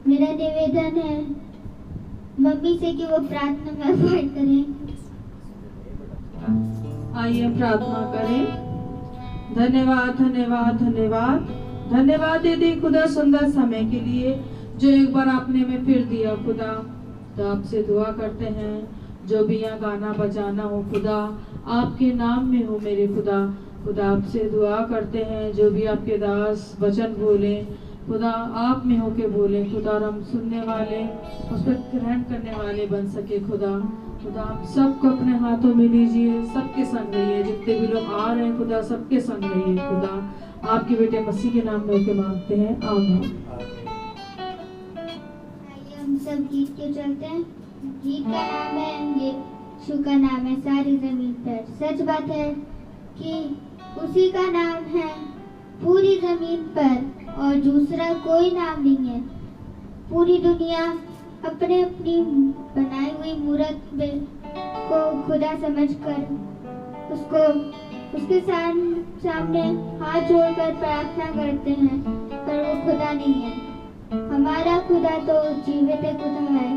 मेरा निवेदन है मम्मी से कि वो प्रार्थना में अवॉइड करें। आइए प्रार्थना करें। धन्यवाद धन्यवाद धन्यवाद धन्यवाद दीदी खुदा सुंदर समय के लिए जो एक बार आपने हमें फिर दिया खुदा। तो आपसे दुआ करते हैं जो भी यहाँ गाना बजाना हो खुदा आपके नाम में हो मेरे खुदा। खुदा आपसे दुआ करते हैं जो भी आपके दास वचन बोले खुदा आप में होके बोले खुदा, और हम सुनने वाले उस पर ग्रहण करने वाले बन सके खुदा। खुदा आप सबको अपने हाथों में लीजिए, सबके संग रहिए, जितने भी लोग आ रहे हैं खुदा सबके संग रहिए खुदा। आपके बेटे मसीह के नाम में होके मांगते हैं, आमीन। आइए हम सब गीत के चलते हैं। गीत का नाम है यीशु का नाम है सारी जमीन पर। सच बात है कि उसी का नाम है पूरी जमीन पर और दूसरा कोई नाम नहीं है। पूरी दुनिया अपने अपनी बनाई हुई मूर्त को खुदा समझकर उसको उसके सामने हाथ जोड़कर प्रार्थना करते हैं, पर वो खुदा नहीं है। हमारा खुदा तो जीवित खुदा है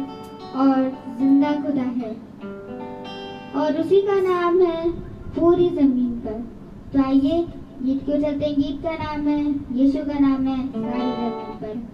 और जिंदा खुदा है और उसी का नाम है पूरी जमीन पर। तो आइए गीत को चलते हैं। गीत का नाम है यीशु का नाम है सारी जमीन पर।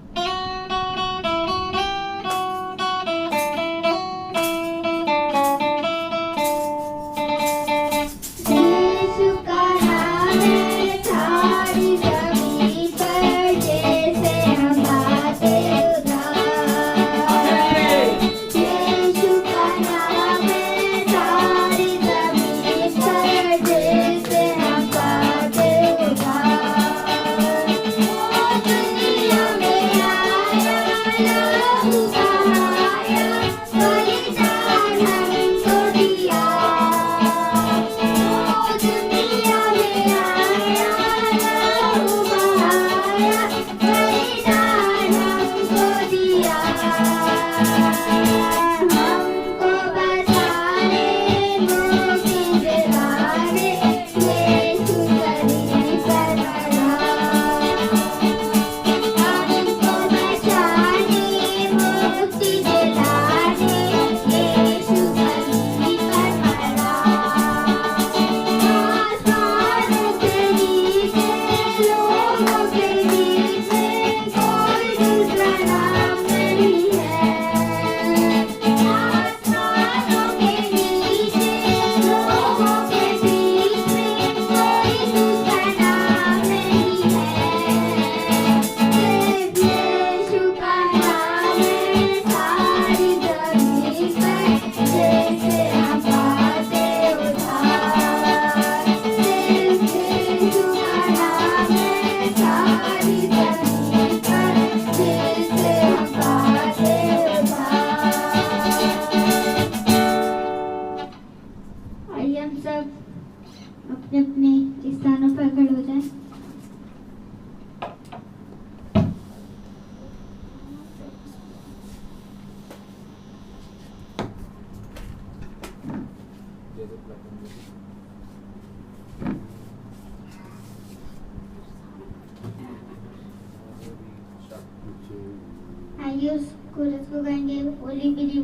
आइए उस कोरस को गाएंगे। ओली बिली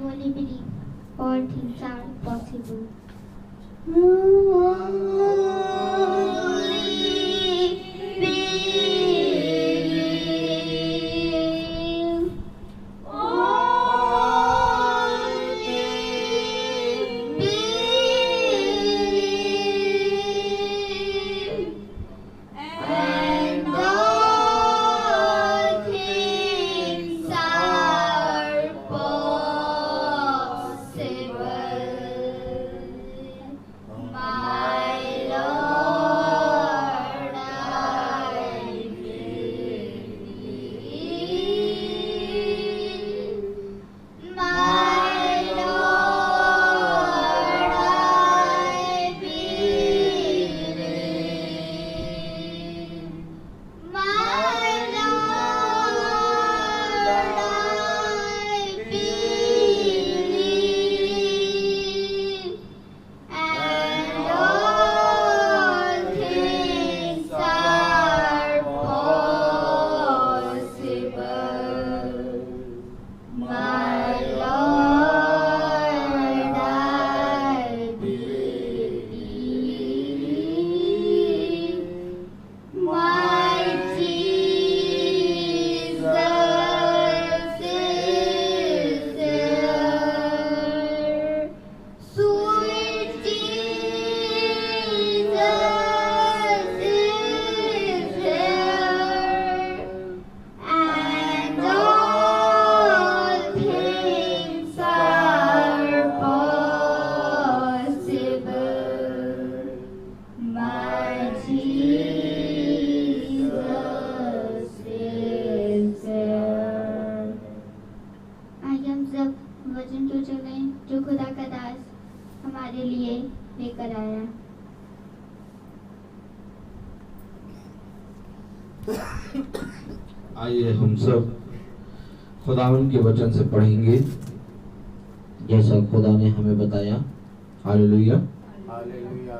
और things are possible. My Lord. हमारे लिए लेकर आया। आइए हम सब खुदावन के वचन से पढ़ेंगे जैसा खुदा ने हमें बताया। Hallelujah, hallelujah.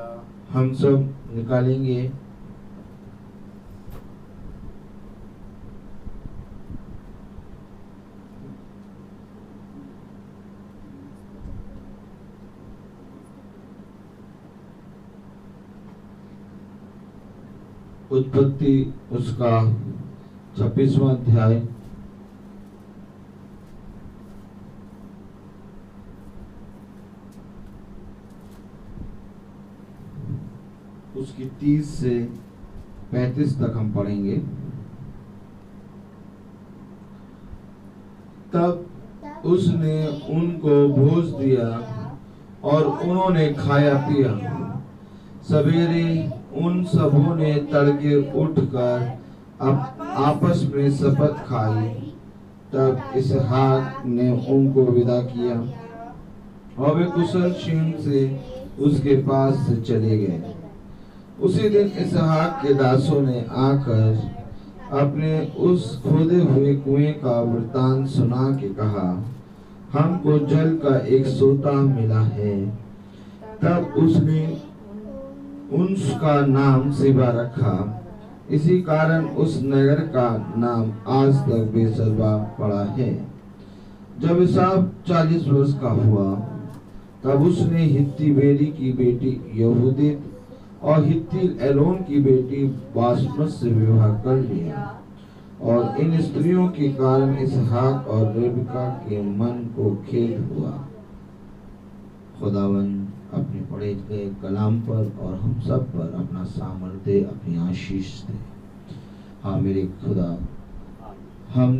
हम सब निकालेंगे उत्पत्ति उसका 26वां अध्याय उसकी 30 से 35 तक हम पढ़ेंगे। तब उसने उनको भोज दिया और उन्होंने खाया पिया। सवेरे उन सबों ने तड़के उठकर आपस में शपथ खाई। तब इसहाक ने उनको विदा किया और वे कुशल क्षेम से उसके पास से चले गए। उसी दिन इसहाक के दासों ने आकर अपने उस खोदे हुए कुएं का वृतांत सुना के कहा, हमको जल का एक सोता मिला है। तब उसने उसका नाम सिबा रखा। इसी कारण उस नगर का नाम आज तक बेसरवा पड़ा है। जब इसाब 40 वर्ष का हुआ तब उसने हित्ती बेरी की बेटी यहूदित और हित्ती एलोन की बेटी बासमत से विवाह कर लिया। और इन स्त्रियों के कारण इसहाक और रेबका के मन को खेद हुआ। खुदावन अपने पढ़े गए कलाम पर और हम सब पर अपना सामर्थ्य अपनी आशीष दे। हाँ मेरे खुदा, हम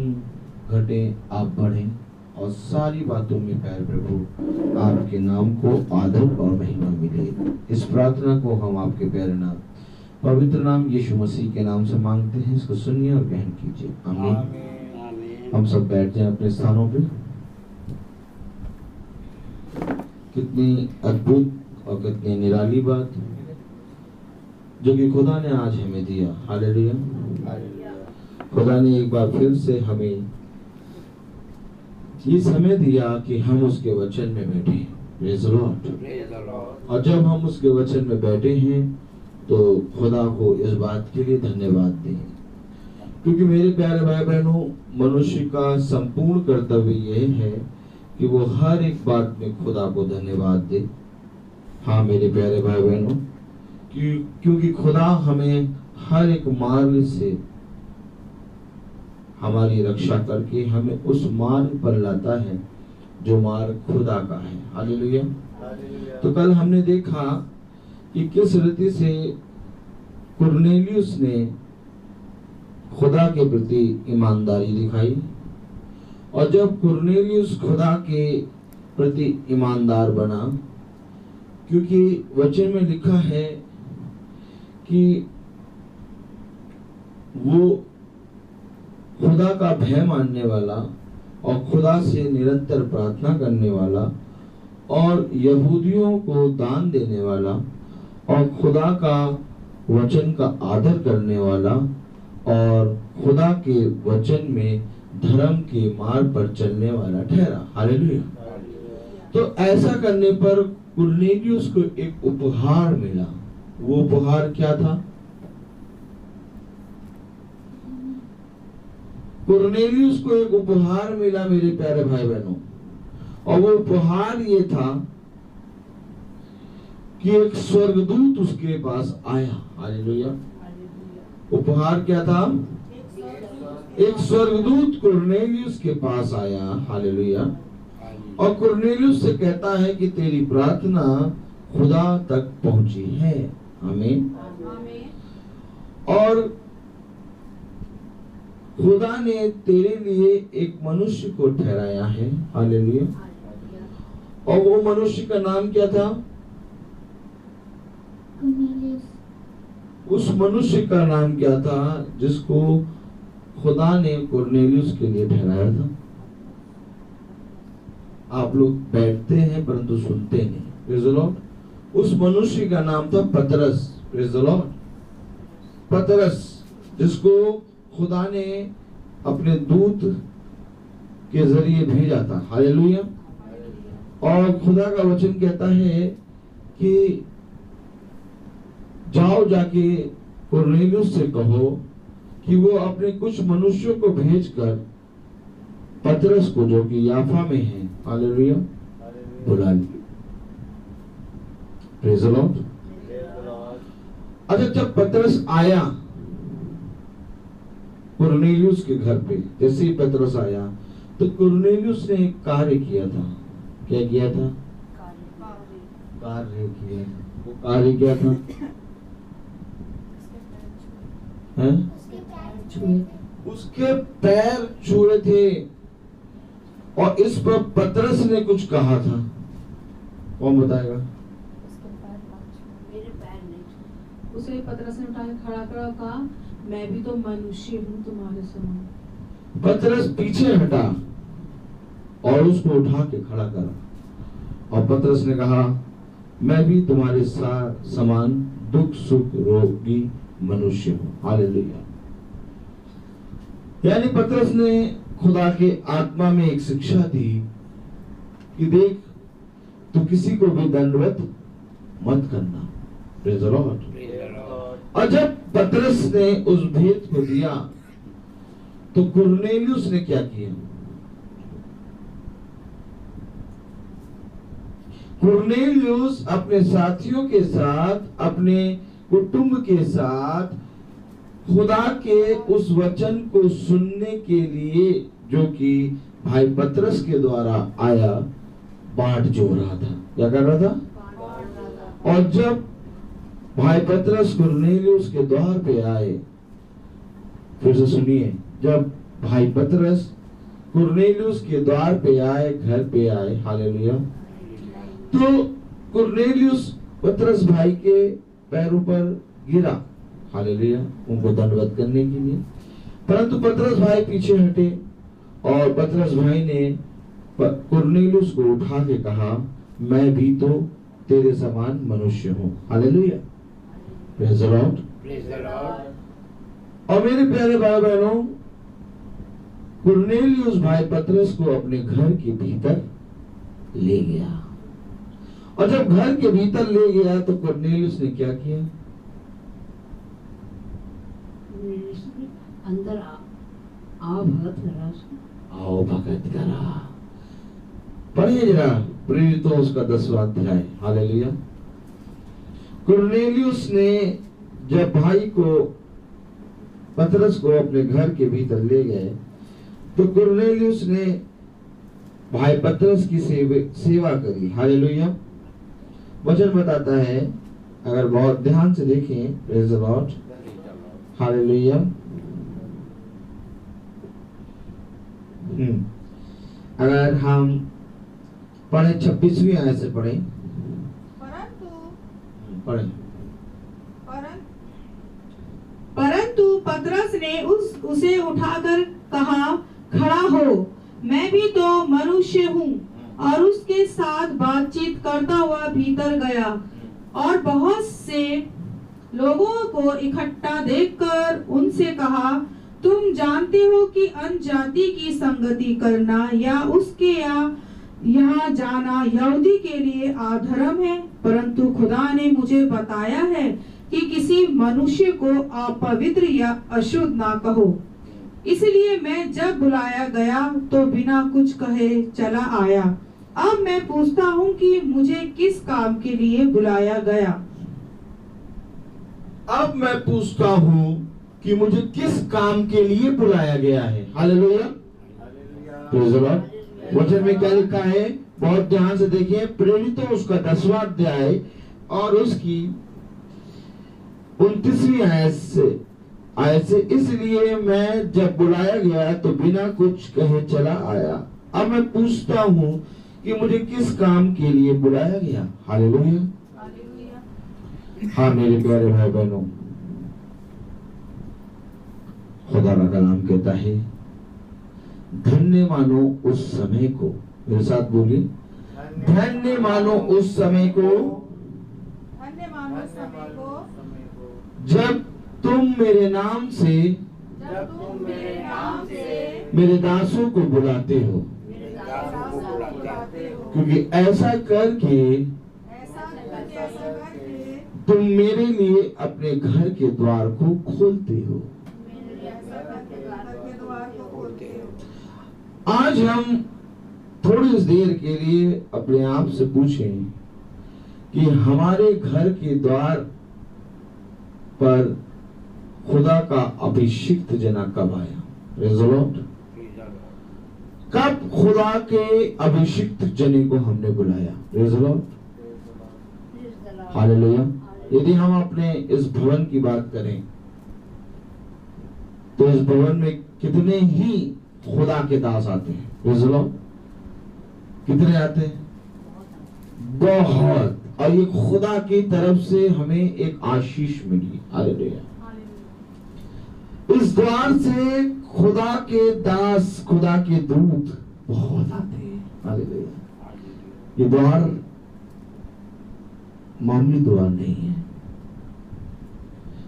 घटे आप बढ़ें और सारी बातों में प्यारे प्रभु आपके नाम को आदर और महिमा मिले। इस प्रार्थना को हम आपके प्यारे नाम पवित्र नाम यीशु मसीह के नाम से मांगते हैं। इसको सुनिए और ग्रहण कीजिए। आमीन। हम सब बैठ जाएं अपने स्थानों पे। कितनी अद्भुत और कितनी निराली बात जो कि खुदा ने आज हमें दिया। हालेलुया। खुदा ने एक बार फिर से हमें ये समय दिया कि हम उसके वचन में बैठे। Praise the Lord. और जब हम उसके वचन में बैठे हैं तो खुदा को इस बात के लिए धन्यवाद दें, क्योंकि मेरे प्यारे भाई बहनों, मनुष्य का संपूर्ण कर्तव्य यह है कि वो हर एक बात में खुदा को धन्यवाद दे। हाँ मेरे प्यारे भाई बहनों, क्योंकि खुदा हमें हर एक मार्ग से हमारी रक्षा करके हमें उस मार्ग पर लाता है जो मार्ग खुदा का है। हालेलुया। तो कल हमने देखा कि किस रीति से कुरनेलियुस ने खुदा के प्रति ईमानदारी दिखाई। और जब कुरनेलियुस खुदा के प्रति ईमानदार बना, क्योंकि वचन में लिखा है कि वो खुदा का भय मानने वाला और खुदा से निरंतर प्रार्थना करने वाला और यहूदियों को दान देने वाला और खुदा का वचन का आदर करने वाला और खुदा के वचन में धर्म के मार्ग पर चलने वाला ठहरा। हालेलुया। तो ऐसा करने पर कुरनेलियुस को एक उपहार मिला। वो उपहार क्या था? कुरनेलियुस को एक उपहार मिला मेरे प्यारे भाई बहनों, और वो उपहार ये था कि एक स्वर्गदूत उसके पास आया। हालेलुया। उपहार क्या था? एक स्वर्गदूत कुरनेलियुस के पास आया। हालेलुया। और कुरनेलियुस से कहता है कि तेरी प्रार्थना खुदा तक पहुंची है। आमीन। और खुदा ने तेरे लिए एक मनुष्य को ठहराया है। हालेलुया। और वो मनुष्य का नाम क्या था? उस मनुष्य का नाम क्या था जिसको खुदा ने कुरनेलियुस के लिए ठहराया था? आप लोग बैठते हैं परंतु सुनते नहीं। Praise the Lord. उस मनुष्य का नाम था पतरस। Praise the Lord. पतरस, जिसको खुदा ने अपने दूत के जरिए भेजा था। हालेलुया। और खुदा का वचन कहता है कि जाओ जाके कुरनेलियुस से कहो कि वो अपने कुछ मनुष्यों को भेजकर पतरस को, जो कि याफा में है, हालेलुया, बुला ले। Praise the Lord. अच्छा, जब पतरस आया कुरनेलियुस के घर पे, जैसे ही पतरस आया तो कुरनेलियुस ने एक कार्य किया था। क्या किया था? कार्य किया। वो कार्य क्या था? हैं? उसके पैर छुए थे। और इस पर पतरस ने कुछ कहा था। कौन बताएगा? उसे पतरस ने उठा के खड़ा कहा, मैं भी तो मनुष्य हूँ तुम्हारे समान। पतरस पीछे हटा और उसको उठा के खड़ा करा। और पतरस ने कहा, मैं भी तुम्हारे समान दुख सुख रोगी मनुष्य हूँ। हालेलुया। यानी पतरस ने खुदा के आत्मा में एक शिक्षा दी कि देख, तू किसी को भी दंडवत मत करना। Praise the Lord. और जब पतरस ने उस भेद को दिया तो कुरनेलियुस ने क्या किया? कुरनेलियुस अपने साथियों के साथ, अपने कुटुंब के साथ खुदा के उस वचन को सुनने के लिए, जो कि भाई पतरस के द्वारा आया, बाट जोड़ रहा था। क्या कर रहा था? और जब भाई पतरस कुरनेलियुस के द्वार पे आए, फिर से सुनिए, जब भाई पतरस कुरनेलियुस के द्वार पे आए, घर पे आए, हालेलुया, तो कुरनेलियुस पतरस भाई के पैरों पर गिरा, हालेलुया, उनको दंडवत करने के लिए। परंतु पतरस भाई पीछे हटे और पतरस भाई ने कुरनेलियुस को उठा के कहा, मैं भी तो तेरे समान मनुष्य हूँ। हालेलुया। Praise the Lord. और मेरे प्यारे भाई बहनों, कुरनेलियुस भाई पतरस को अपने घर के भीतर ले गया। और जब घर के भीतर ले गया तो कुरनेलियुस ने क्या किया? अंदर आओ भगत करा। आओ भगत करा। पढ़िए जरा प्रेरितों उसका 10वां अध्याय। हालेलुया। कुरनेलियुस ने जब भाई को, पतरस को अपने घर के भीतर ले गए तो कुरनेलियुस ने भाई पतरस की सेवा करी। हालेलुया। वचन बताता है, अगर बहुत ध्यान से देखें, प्रेज़ द लॉर्ड, हालेलुया। अगर हम पढ़े 26वीं आयत से पढ़ें। परंतु पतरस ने उसे उठाकर कहा, खड़ा हो, मैं भी तो मनुष्य हूँ। और उसके साथ बातचीत करता हुआ भीतर गया और बहुत से लोगों को इकट्ठा देखकर उनसे कहा, तुम जानते हो कि अनजाति की संगति करना या उसके यहाँ जाना यहूदी के लिए अधर्म है, परंतु खुदा ने मुझे बताया है कि किसी मनुष्य को अपवित्र या अशुद्ध ना कहो। इसलिए मैं जब बुलाया गया तो बिना कुछ कहे चला आया। अब मैं पूछता हूँ कि मुझे किस काम के लिए बुलाया गया? अब मैं पूछता हूँ कि मुझे किस काम के लिए बुलाया गया है। हालेलुया। Praise the Lord. वचन में क्या लिखा है? बहुत ध्यान से देखिए। प्रेरितों उसका 10वां अध्याय और उसकी 29वीं आयत से, इसलिए मैं जब बुलाया गया तो बिना कुछ कहे चला आया। अब मैं पूछता हूँ कि मुझे किस काम के लिए बुलाया गया। हालेलुया। हाँ मेरे प्यारे भाई बहनों, खुदा का कलाम कहता है, धन्य मानो उस समय को मेरे साथ बोलिए, धन्य मानो उस समय को धन्य मानो समय को जब तुम मेरे नाम से मेरे दासों को बुलाते हो, क्योंकि ऐसा करके तुम मेरे लिए अपने घर के द्वार को खोलते हो। आज हम थोड़ी देर के लिए अपने आप से पूछें कि हमारे घर के द्वार पर खुदा का अभिषिक्त जना कब आया? Praise the Lord. कब खुदा के अभिषिक्त जने को हमने बुलाया? Praise the Lord, hallelujah. यदि हम अपने इस भवन की बात करें तो इस भवन में कितने ही खुदा के दास आते हैं? Praise the Lord. कितने आते हैं? बहुत। और ये खुदा की तरफ से हमें एक आशीष मिली। हालेलुया। इस द्वार से खुदा के दास, खुदा के दूत बहुत आते हैं। हालेलुया। ये द्वार मामूली द्वार नहीं है,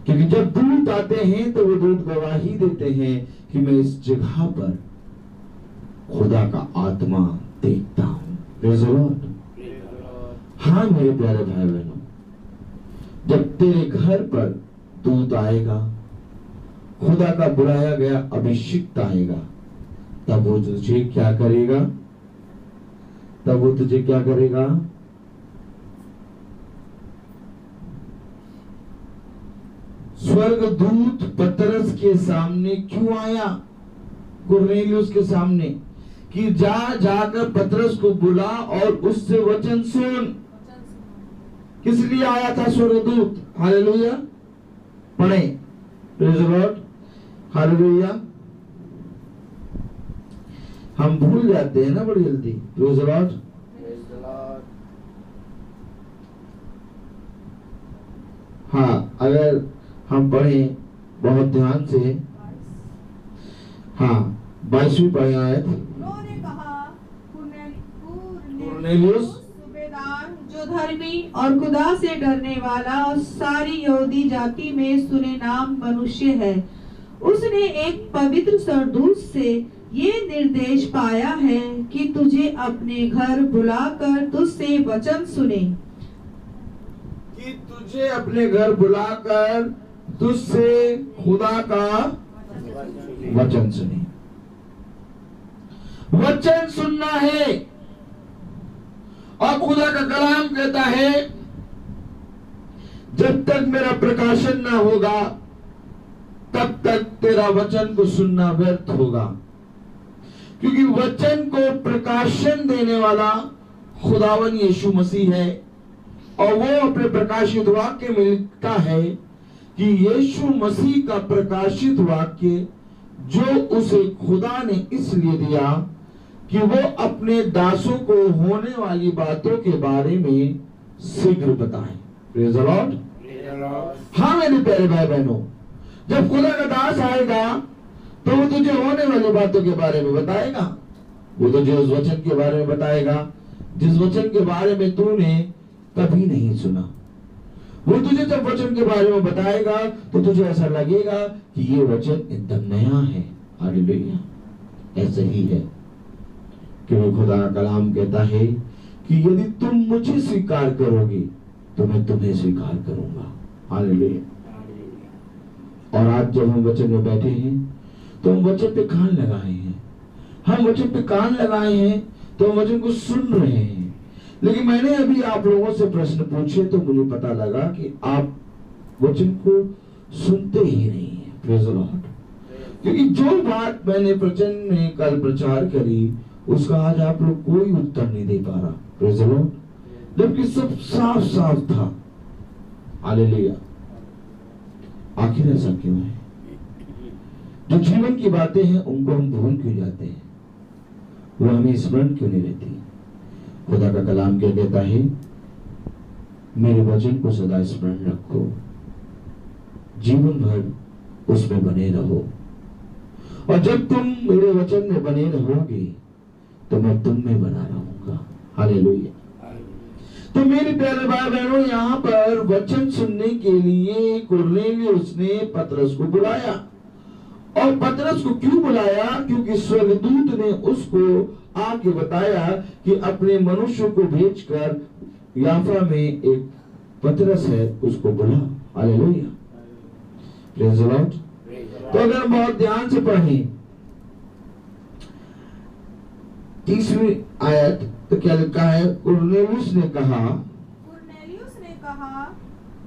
क्योंकि जब दूत आते हैं तो वो दूत गवाही देते हैं कि मैं इस जगह पर खुदा का आत्मा देखता हूं। Praise the Lord. हाँ मेरे प्यारे भाई बहनों, जब तेरे घर पर दूत आएगा, खुदा का बुलाया गया अभिषिक्त आएगा, तब वो तुझे क्या करेगा? तब वो तुझे क्या करेगा? स्वर्गदूत पतरस के सामने क्यों आया? कुरनेलियुस के सामने, कि जाकर पतरस को बुला और उससे वचन सुन। किस लिए आया था स्वर्गदूत? हालेलुया। पढ़े, प्रेज़ द लॉर्ड, हालेलुया। हम भूल जाते हैं ना बड़ी जल्दी। Praise the Lord. हाँ, अगर हम पढ़ें बहुत ध्यान से, हाँ 22वीं पढ़े आयत। उन्होंने कहा, कुरनेलियुस सूबेदार जो धर्मी और खुदा से डरने वाला और सारी यहूदी जाति में सुने नाम मनुष्य है, उसने एक पवित्र सरदूत से ये निर्देश पाया है कि तुझे अपने घर बुलाकर तुझसे वचन सुने। कि तुझे अपने घर बुलाकर तुझसे खुदा का वचन सुने। वचन सुनना है। और खुदा का कलाम कहता है, जब तक मेरा प्रकाशन ना होगा तब तक तेरा वचन को सुनना व्यर्थ होगा, क्योंकि वचन को प्रकाशन देने वाला खुदावन यीशु मसीह है। और वो अपने प्रकाशित वाक्य में लिखता है कि यीशु मसीह का प्रकाशित वाक्य जो उसे खुदा ने इसलिए दिया कि वो अपने दासों को होने वाली बातों के बारे में शीघ्र बताए। Praise the Lord. हाँ मेरे प्यारे भाई बहनों, जब खुदा का दास आएगा तो वो तुझे होने वाली बातों के बारे में बताएगा। वो तुझे उस वचन के बारे में बताएगा जिस वचन के बारे में तूने कभी नहीं सुना। वो तुझे जब वचन के बारे में बताएगा तो तुझे ऐसा लगेगा कि ये वचन एकदम नया है। हालेलुया। ऐसा ही है, क्योंकि खुदा का कलाम कहता है कि यदि तुम मुझे स्वीकार करोगे तो मैं तुम्हें स्वीकार करूंगा। हालेलुया। और आज जब हम वचन में बैठे हैं तो हम वचन पे कान लगाए हैं। हम वचन पे कान लगाए हैं तो हम वचन को सुन रहे हैं। लेकिन मैंने अभी आप लोगों से प्रश्न पूछे तो मुझे पता लगा कि आप वचन को सुनते ही नहीं है। Praise the Lord. क्योंकि जो बात मैंने वचन में कल प्रचार करी उसका आज आप लोग कोई उत्तर नहीं दे पा रहा। Praise the Lord. जबकि सब साफ साफ था। हालेलुया। आखिर ऐसा क्यों है? जो जीवन की बातें हैं उनको हम भूल क्यों जाते हैं? वो हमें स्मरण क्यों नहीं रहती? खुदा का कलाम क्या कहता है? मेरे वचन को सदा स्मरण रखो, जीवन भर उसमें बने रहो। और जब तुम मेरे वचन में बने रहोगे तो मैं तुम में बना रहूंगा। हालेलुया। तो मेरे प्यारे भाई बहनों, यहाँ पर वचन सुनने के लिए कुरनेलियुस ने पतरस को बुलाया। और पतरस को क्यों बुलाया? क्योंकि स्वर्गदूत ने उसको आके बताया कि अपने मनुष्य को भेजकर याफा में एक पतरस है, उसको बुला। Hallelujah, praise the Lord. तो अगर बहुत ध्यान से पढ़ें 30वीं आयत, तो क्या लिखा है? कुरनेलियुस ने कहा,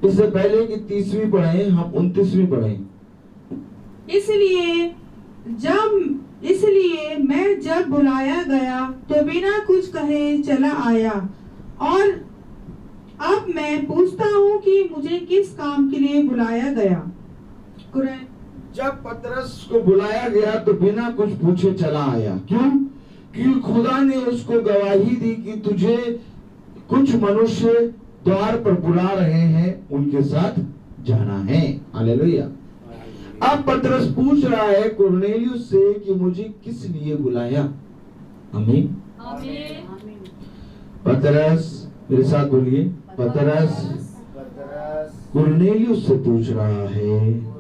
इससे पहले कि 30वीं पढ़े हम 29वीं पढ़े। इसलिए मैं जब बुलाया गया तो बिना कुछ कहे चला आया, और अब मैं पूछता हूँ कि मुझे किस काम के लिए बुलाया गया। जब पतरस को बुलाया गया तो बिना कुछ पूछे चला आया। क्यों? क्योंकि खुदा ने उसको गवाही दी कि तुझे कुछ मनुष्य द्वार पर बुला रहे हैं, उनके साथ जाना है। हालेलुया। अब पतरस पूछ रहा है कुरनेलियुस से कि मुझे किस लिए बुलाया। आमीन। पतरस, मेरे साथ बोलिए, पतरस कुरनेलियुस से पूछ रहा है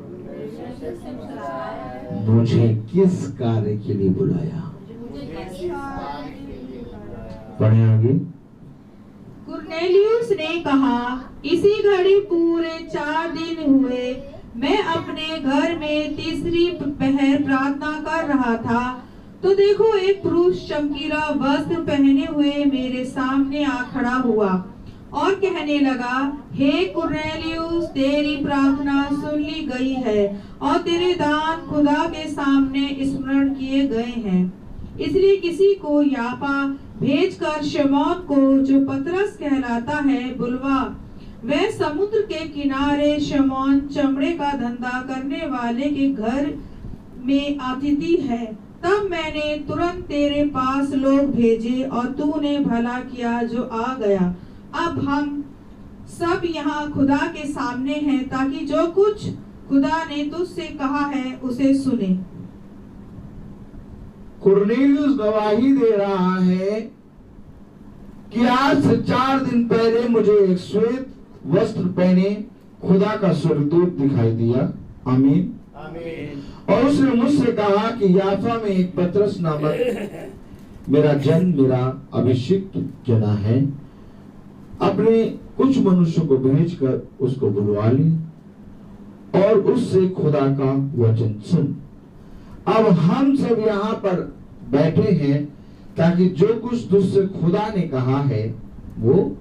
मुझे किस कार्य के लिए बुलाया। पढ़े आगे। कुरनेलियुस ने कहा, इसी घड़ी पूरे 4 दिन हुए मैं अपने घर में तीसरी पहर प्रार्थना कर रहा था, तो देखो एक पुरुष चमकीला वस्त्र पहने हुए मेरे सामने आ खड़ा हुआ और कहने लगा, हे कुरनेलियुस, तेरी प्रार्थना सुन ली गई है और तेरे दान खुदा के सामने स्मरण किए गए हैं। इसलिए किसी को याफा भेजकर शमौन को, जो पतरस कहलाता है, बुलवा। वह समुद्र के किनारे शमौन चमड़े का धंधा करने वाले के घर में अतिथि है। तब मैंने तुरंत तेरे पास लोग भेजे और तूने भला किया जो आ गया। अब हम सब यहाँ खुदा के सामने हैं, ताकि जो कुछ खुदा ने तुझसे कहा है उसे सुने। कुरनेलियुस गवाही दे रहा है कि आज से 4 दिन पहले मुझे एक श्वेत वस्त्र पहने खुदा का स्वर्गदूत दिखाई दिया। आमीन, आमीन। और उसने मुझसे कहा कि याफा में एक पतरस नामक मेरा अभिषिक्त जना है, अपने कुछ मनुष्य को भेजकर उसको बुलवा ले और उससे खुदा का वचन सुन। अब हम सब यहाँ पर बैठे हैं ताकि जो कुछ तुझसे खुदा ने कहा है वो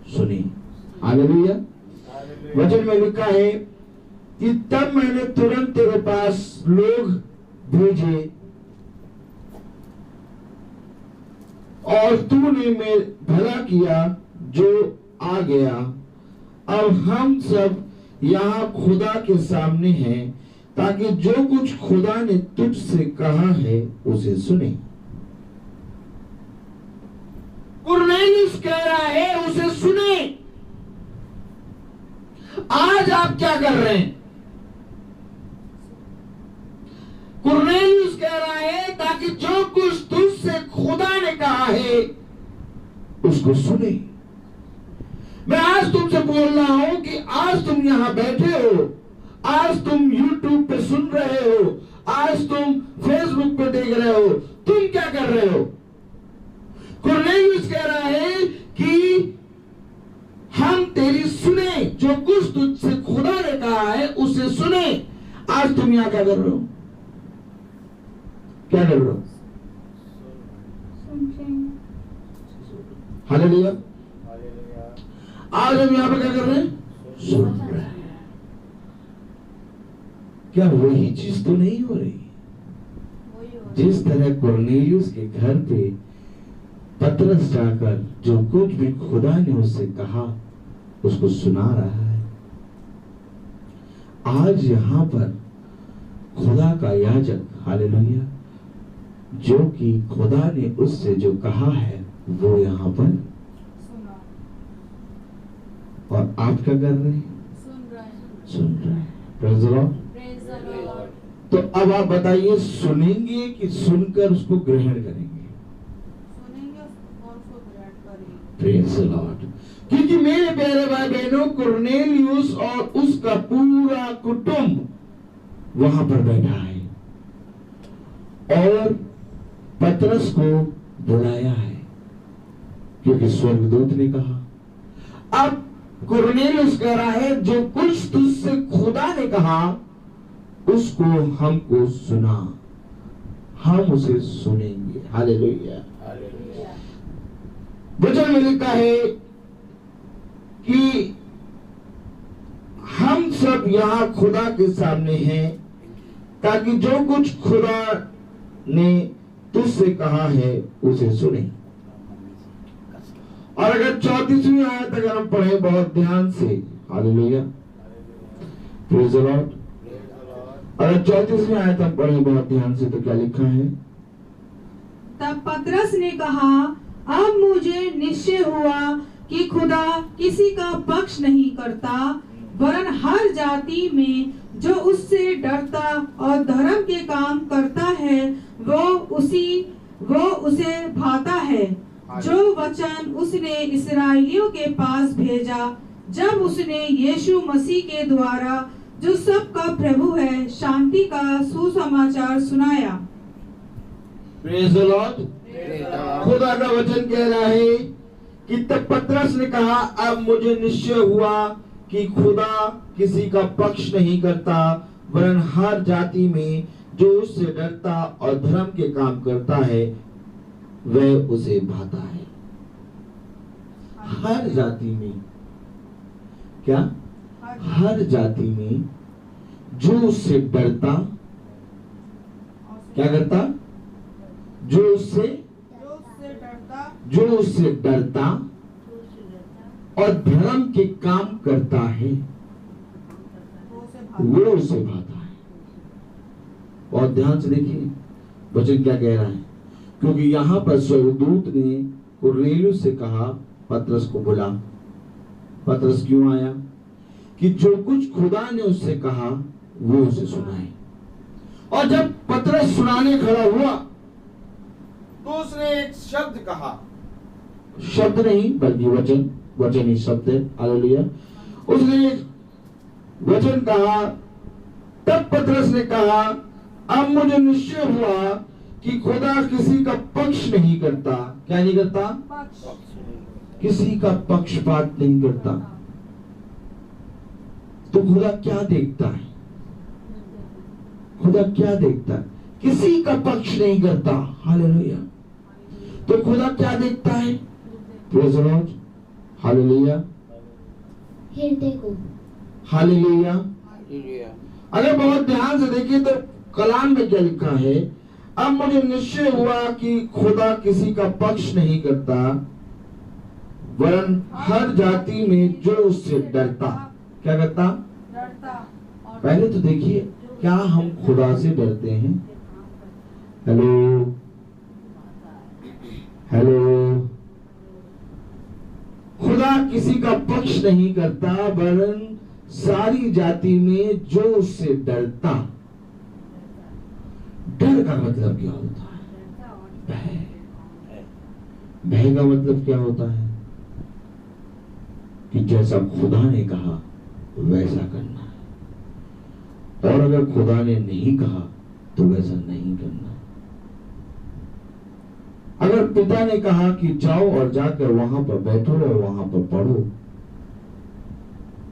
सुनी। हालेलुया। वचन में लिखा है कि तब मैंने तुरंत तेरे पास लोग भेजे और तूने में भला किया जो आ गया। अब हम सब यहाँ खुदा के सामने हैं ताकि जो कुछ खुदा ने तुझसे कहा है उसे सुने। कुरनेलियुस कह रहा है उसे सुने। आज आप क्या कर रहे हैं? कुरनेलियुस कह रहा है ताकि जो कुछ तुझसे खुदा ने कहा है उसको सुने। मैं आज तुमसे बोल रहा हूं कि आज तुम यहां बैठे हो, आज तुम YouTube पे सुन रहे हो, आज तुम Facebook पे देख रहे हो, तुम क्या कर रहे हो? कुरनेलियुस कह रहा है कि हम तेरी सुने, जो कुछ तुझसे खुदा ने कहा है उसे सुने। आज तुम यहां क्या कर रहे हो? क्या कर रहे हो? हालेलुया। आज हम यहां पर क्या कर रहे हैं? सुन रहे हैं। क्या वही चीज तो नहीं हो रही? जिस तरह कुरनेलियुस के घर पे पतरस जाकर जो कुछ भी खुदा ने उससे कहा उसको सुना रहा है, आज यहां पर खुदा का याजक, हालेलुया, जो कि खुदा ने उससे जो कहा है वो यहां पर और आप क्या कर रहे हैं? सुन रहे हैं। Praise the Lord. तो अब आप बताइए, सुनेंगे कि सुनकर उसको ग्रहण करेंगे? Praise the Lord. क्योंकि मेरे प्यारे भाई बहनों, कुरनेलियुस और उसका पूरा कुटुंब वहां पर बैठा है और पतरस को बुलाया है, क्योंकि स्वर्गदूत ने कहा। अब कुरनेलियुस कह रहा है, जो कुछ तुझसे खुदा ने कहा उसको हमको सुना, हम उसे सुनेंगे। हालेलुया। वचन में लिखा है कि हम सब यहां खुदा के सामने हैं, ताकि जो कुछ खुदा ने तुझसे कहा है उसे सुने। और अगर 34वीं आयत अगर हम पढ़े बहुत ध्यान से, हालेलुया, प्रेज द लॉर्ड, अगर 34वीं आयत हम पढ़े बहुत ध्यान से तो क्या लिखा है? तब पतरस ने कहा, अब मुझे निश्चय हुआ कि खुदा किसी का पक्ष नहीं करता, वरन हर जाति में जो उससे डरता और धर्म के काम करता है वो उसे भाता है। जो वचन उसने इस्राएलियों के पास भेजा, जब उसने यीशु मसीह के द्वारा जो सबका प्रभु है शांति का सुसमाचार सुनाया। Praise the Lord. खुदा का वचन कह रहा है कि तब पतरस ने कहा, अब मुझे निश्चय हुआ कि खुदा किसी का पक्ष नहीं करता, वरन हर जाति में जो उससे डरता और धर्म के काम करता है वह उसे भाता है। हर जाति में क्या? हर जाति में जो उससे डरता, क्या करता? जो उससे डरता और धर्म के काम करता है वो उसे भाता है। और ध्यान से देखिए वचन क्या कह रहा है, क्योंकि यहां पर स्वर्गदूत ने कुरनेलियुस से कहा, पतरस को बुला। पतरस क्यों आया? कि जो कुछ खुदा ने उससे कहा वो उसे सुनाए। और जब पतरस सुनाने खड़ा हुआ तो उसने एक शब्द कहा, शब्द नहीं बल्कि वचन ही शब्द है। हालेलुया। उसने एक वचन कहा। तब पतरस ने कहा, अब मुझे निश्चय हुआ कि खुदा किसी का पक्ष नहीं करता। क्या नहीं करता? किसी का पक्षपात नहीं करता। तो खुदा क्या देखता है? खुदा क्या देखता है? किसी का पक्ष नहीं करता। हालेलुया। तो खुदा क्या देखता है? Praise the Lord. हालेलुया। हृदय को। हालेलुया। अगर बहुत ध्यान से देखिए तो कलाम में क्या लिखा है? अब मुझे निश्चय हुआ कि खुदा किसी का पक्ष नहीं करता, वरन हर जाति में जो उससे डरता। क्या करता? पहले तो देखिए, क्या हम खुदा से डरते हैं? Hello hello. खुदा किसी का पक्ष नहीं करता, वरन सारी जाति में जो उससे डरता। डर का मतलब क्या होता है? भय। भय का मतलब क्या होता है? कि जैसा खुदा ने कहा वैसा करना है, और अगर खुदा ने नहीं कहा तो वैसा नहीं करना है। अगर पिता ने कहा कि जाओ और जाकर वहां पर बैठो और वहां पर पढ़ो,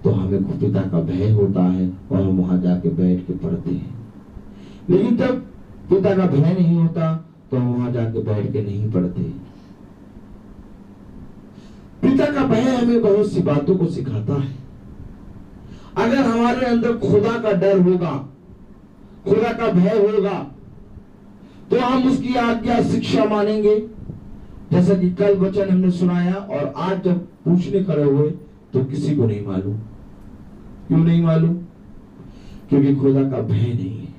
तो हमें पिता का भय होता है और हम वहां जाके बैठ के पढ़ते हैं। लेकिन जब पिता का भय नहीं होता तो हम वहां जाके बैठ के नहीं पढ़ते। पिता का भय हमें बहुत सी बातों को सिखाता है। अगर हमारे अंदर खुदा का डर होगा, खुदा का भय होगा, तो हम उसकी आज्ञा शिक्षा मानेंगे। जैसा कि कल वचन हमने सुनाया, और आज जब पूछने खड़े हुए तो किसी को नहीं मालूम। क्यों नहीं मालूम? क्योंकि खुदा का भय नहीं है।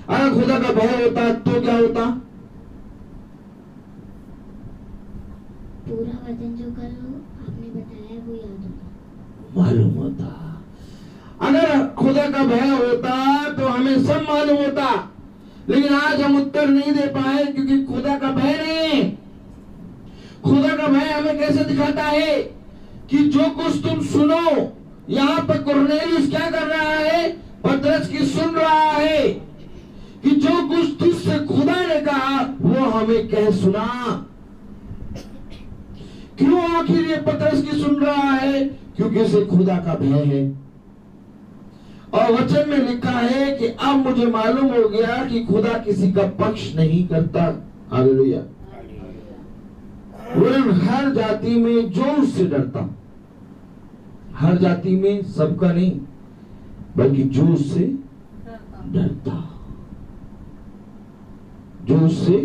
अगर खुदा का भय होता तो क्या होता? पूरा वचन जो कल आपने बताया वो याद होता, मालूम होता। अगर खुदा का भय होता तो हमें सब मालूम होता। लेकिन आज हम उत्तर नहीं दे पाए क्योंकि खुदा का भय नहीं है। खुदा का भय हमें कैसे दिखाता है कि जो कुछ तुम सुनो, यहाँ पर कुरनेलियुस क्या कर रहा है? पतरस की सुन रहा है कि जो कुछ तुझसे खुदा ने कहा वो हमें कह सुना। क्यों आखिर ये पतरस की सुन रहा है? क्योंकि उसे खुदा का भय है। और वचन में लिखा है कि अब मुझे मालूम हो गया कि खुदा किसी का पक्ष नहीं करता। हालेलुया। वरन हर जाति में जो उससे डरता, हर जाति में सबका नहीं, बल्कि जो उससे डरता, जो उससे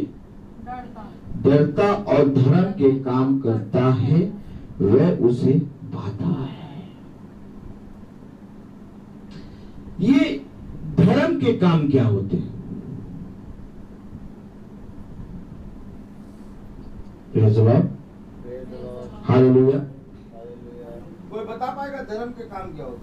डरता और धर्म के काम करता है, वह उसे भाता है। ये धर्म के काम क्या होते हैं? हालेलुया। कोई बता पाएगा धर्म के काम क्या होते?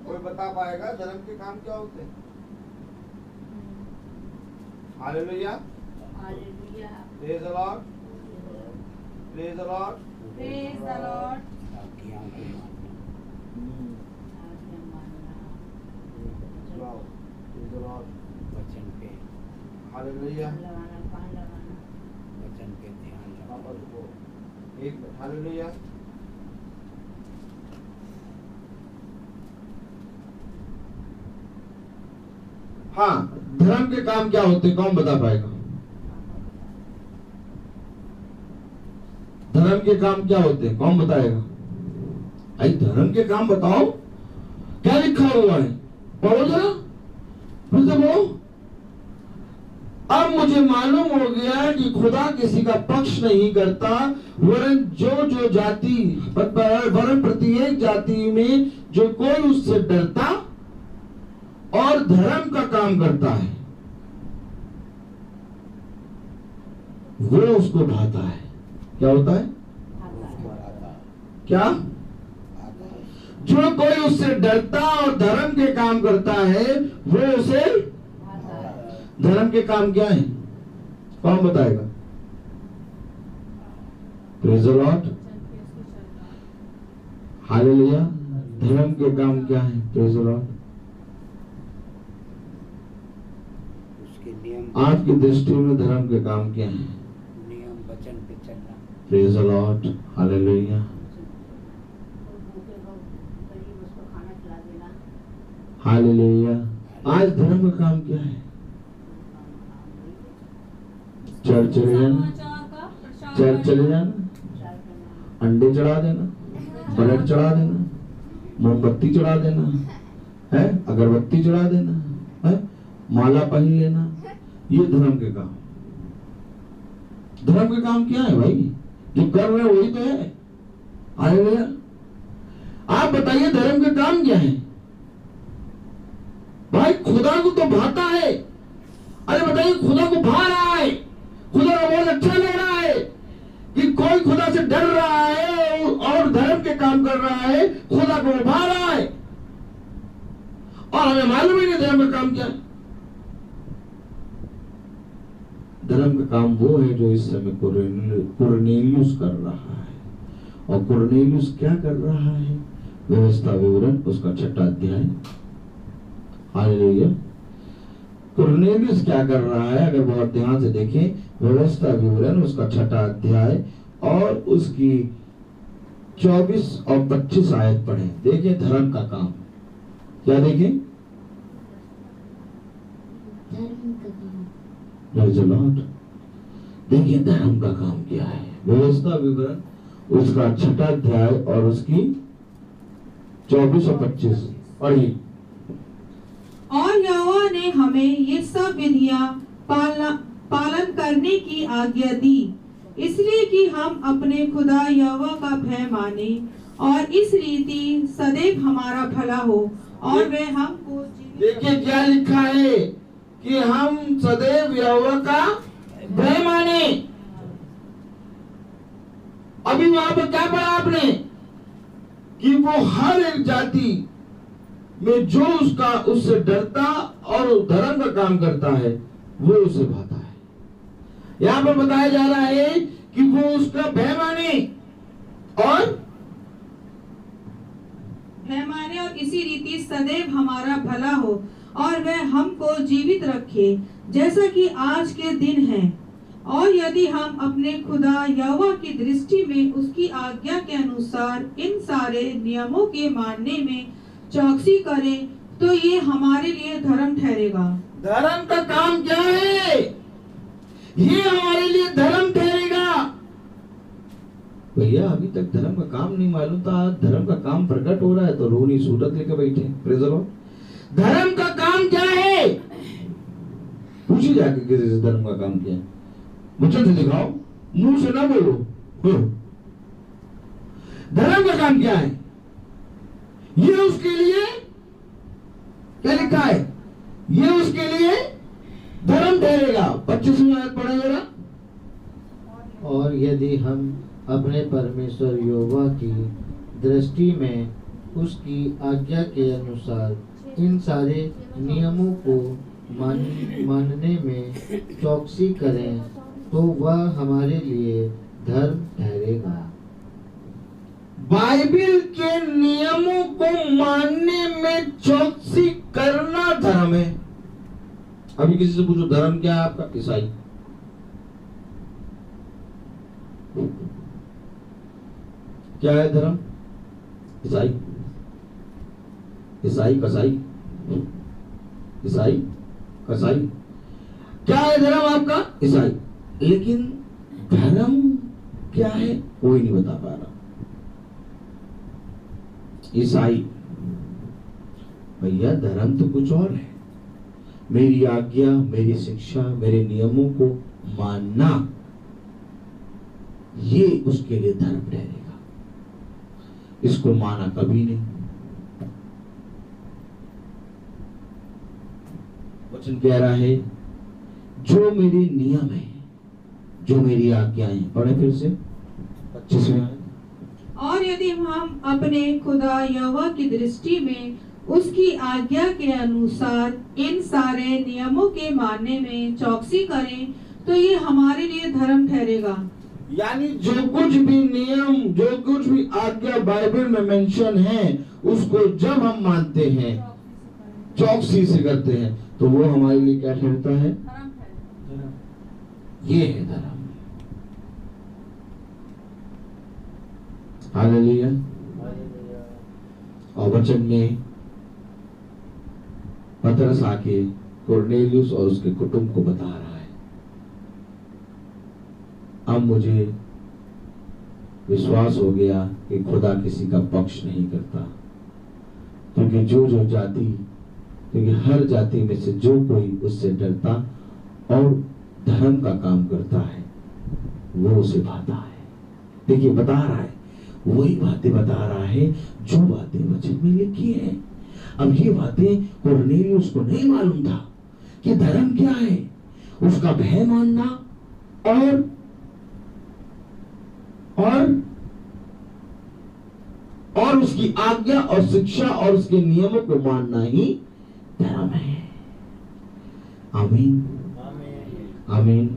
कोई बता पाएगा धर्म के काम क्या होते हैं? Hallelujah. Praise the Lord, praise the Lord, praise the Lord. Praise the Lord. वचन पे हालेलुया। वचन पे ध्यान लगाओ। एक मिनट। हालेलुया। हाँ, धर्म के काम क्या होते? कौन बता पाएगा? धर्म के काम क्या होते हैं? कौन बताएगा? आई धर्म के काम बताओ, क्या लिखा हुआ है? पढ़ो जरा, फिर से पढ़ो। अब मुझे मालूम हो गया कि खुदा किसी का पक्ष नहीं करता, वरन जो जाति, वरन प्रत्येक जाति में जो कोई उससे डरता और धर्म का काम करता है, वो उसको भाता है। क्या होता है? क्या? जो कोई उससे डरता और धर्म के काम करता है, वो उसे धर्म के काम क्या है? कौन बताएगा? Praise the Lord. हालेलुया। धर्म के काम क्या है? Praise the Lord. उसके नियम, आपकी दृष्टि में धर्म के काम क्या है? नियम वचन पे चलना। Praise the Lord. Hallelujah. Hallelujah. आज धर्म का काम क्या है? चर्च चले जाना, चर्च चले जाना, अंडे चढ़ा देना, ब्रेड चढ़ा देना, मोमबत्ती चढ़ा देना है, अगरबत्ती चढ़ा देना है, माला पहन लेना, ये धर्म के काम। धर्म के काम क्या है भाई? जो कर रहे वही तो है। हालेलुया। आप बताइए धर्म के काम क्या है? भाई खुदा को तो भाता है। अरे बताइए, खुदा को भा रहा है, खुदा को बहुत अच्छा लग रहा है कि कोई खुदा से डर रहा है और धर्म के काम कर रहा है, खुदा को भा रहा है। और हमें मालूम ही नहीं धर्म का काम क्या है। धर्म का काम वो है जो इस समय कुरनेलियुस कर रहा है। और कुरनेलियुस क्या कर रहा है? व्यवस्था विवरण उसका 6वां अध्याय। हालेलुया। कुरनेलियुस क्या कर रहा है? अगर बहुत ध्यान से देखें, व्यवस्था विवरण उसका 6वां अध्याय और उसकी 24 और 25 आयत पढ़ें। देखिए धर्म का काम क्या। देखें धर्म का काम। देखिए धर्म का काम क्या है। व्यवस्था विवरण उसका 6वां अध्याय और उसकी 24 और 25 पढ़िए। और यहोवा ने हमें ये सब विधियां पालन करने की आज्ञा दी, इसलिए कि हम अपने खुदा यहोवा का भय माने और इस रीति सदैव हमारा भला हो और वह हमको देखिए क्या लिखा है कि हम सदैव यहोवा का भय माने। अभी वहां पर क्या पढ़ा आपने? कि वो हर एक जाति में जो उससे डरता और धर्म का काम करता है वो उसे भाता है। यहाँ पर बताया जा रहा है कि वो उसका भय माने और इसी रीति सदैव हमारा भला हो और वह हमको जीवित रखे जैसा कि आज के दिन है। और यदि हम अपने खुदा यहोवा की दृष्टि में उसकी आज्ञा के अनुसार इन सारे नियमों के मानने में चौकसी करें तो ये हमारे लिए धर्म ठहरेगा। धर्म का काम क्या है? ये हमारे लिए धर्म ठहरेगा। भैया अभी तक धर्म का काम नहीं मालूम था, आज धर्म का काम प्रकट हो रहा है तो रोनी सूरत लेकर बैठे। Praise the Lord. धर्म का काम क्या है? पूछिए जाके किसी से धर्म का काम क्या है, वचन से दिखाओ, मुंह से ना बोलो। धर्म का काम क्या है? ये उसके लिए क्या लिखा है? ये उसके लिए धर्म ठहरेगा। 25वीं आयत पढ़े जरा। और यदि हम अपने परमेश्वर यहोवा की दृष्टि में उसकी आज्ञा के अनुसार इन सारे नियमों को मानने में चौकसी करें तो वह हमारे लिए धर्म ठहरेगा। बाइबिल के नियमों को मानने में चौकसी करना धर्म है। अभी किसी से पूछो धर्म क्या है आपका? ईसाई। क्या है धर्म? ईसाई, ईसाई कसाई, ईसाई कसाई। क्या है धर्म आपका? ईसाई। लेकिन धर्म क्या है कोई नहीं बता पा रहा। ईसाई भैया धर्म तो कुछ और है। मेरी आज्ञा, मेरी शिक्षा, मेरे नियमों को मानना, ये उसके लिए धर्म ठहरेगा। इसको माना कभी नहीं। वचन कह रहा है जो मेरे नियम है, जो मेरी आज्ञाएं, पढ़े फिर से 25वें आयत। और यदि हम अपने खुदा यहोवा की दृष्टि में उसकी आज्ञा के अनुसार इन सारे नियमों के मानने में चौकसी करें तो ये हमारे लिए धर्म ठहरेगा। यानी जो कुछ भी नियम, जो कुछ भी आज्ञा बाइबल में मेंशन है, उसको जब हम मानते हैं, चौकसी से करते हैं, तो वो हमारे लिए क्या ठहरता है? ये है धर्म। हालेलुया। और वचन में पतरस आके कोर्नेलियुस और उसके कुटुंब को बता रहा है, अब मुझे विश्वास हो गया कि खुदा किसी का पक्ष नहीं करता, क्योंकि जो जाति, क्योंकि हर जाति में से जो कोई उससे डरता और धर्म का काम करता है वो उसे भाता है। देखिए बता रहा है, वही बातें बता रहा है जो बातें वचन में लिखी है। अब ये बातें कोर्नेलियुस को नहीं मालूम था कि धर्म क्या है। उसका भय मानना और उसकी आज्ञा और शिक्षा और उसके नियमों को मानना ही धर्म है। आमीन, आमीन।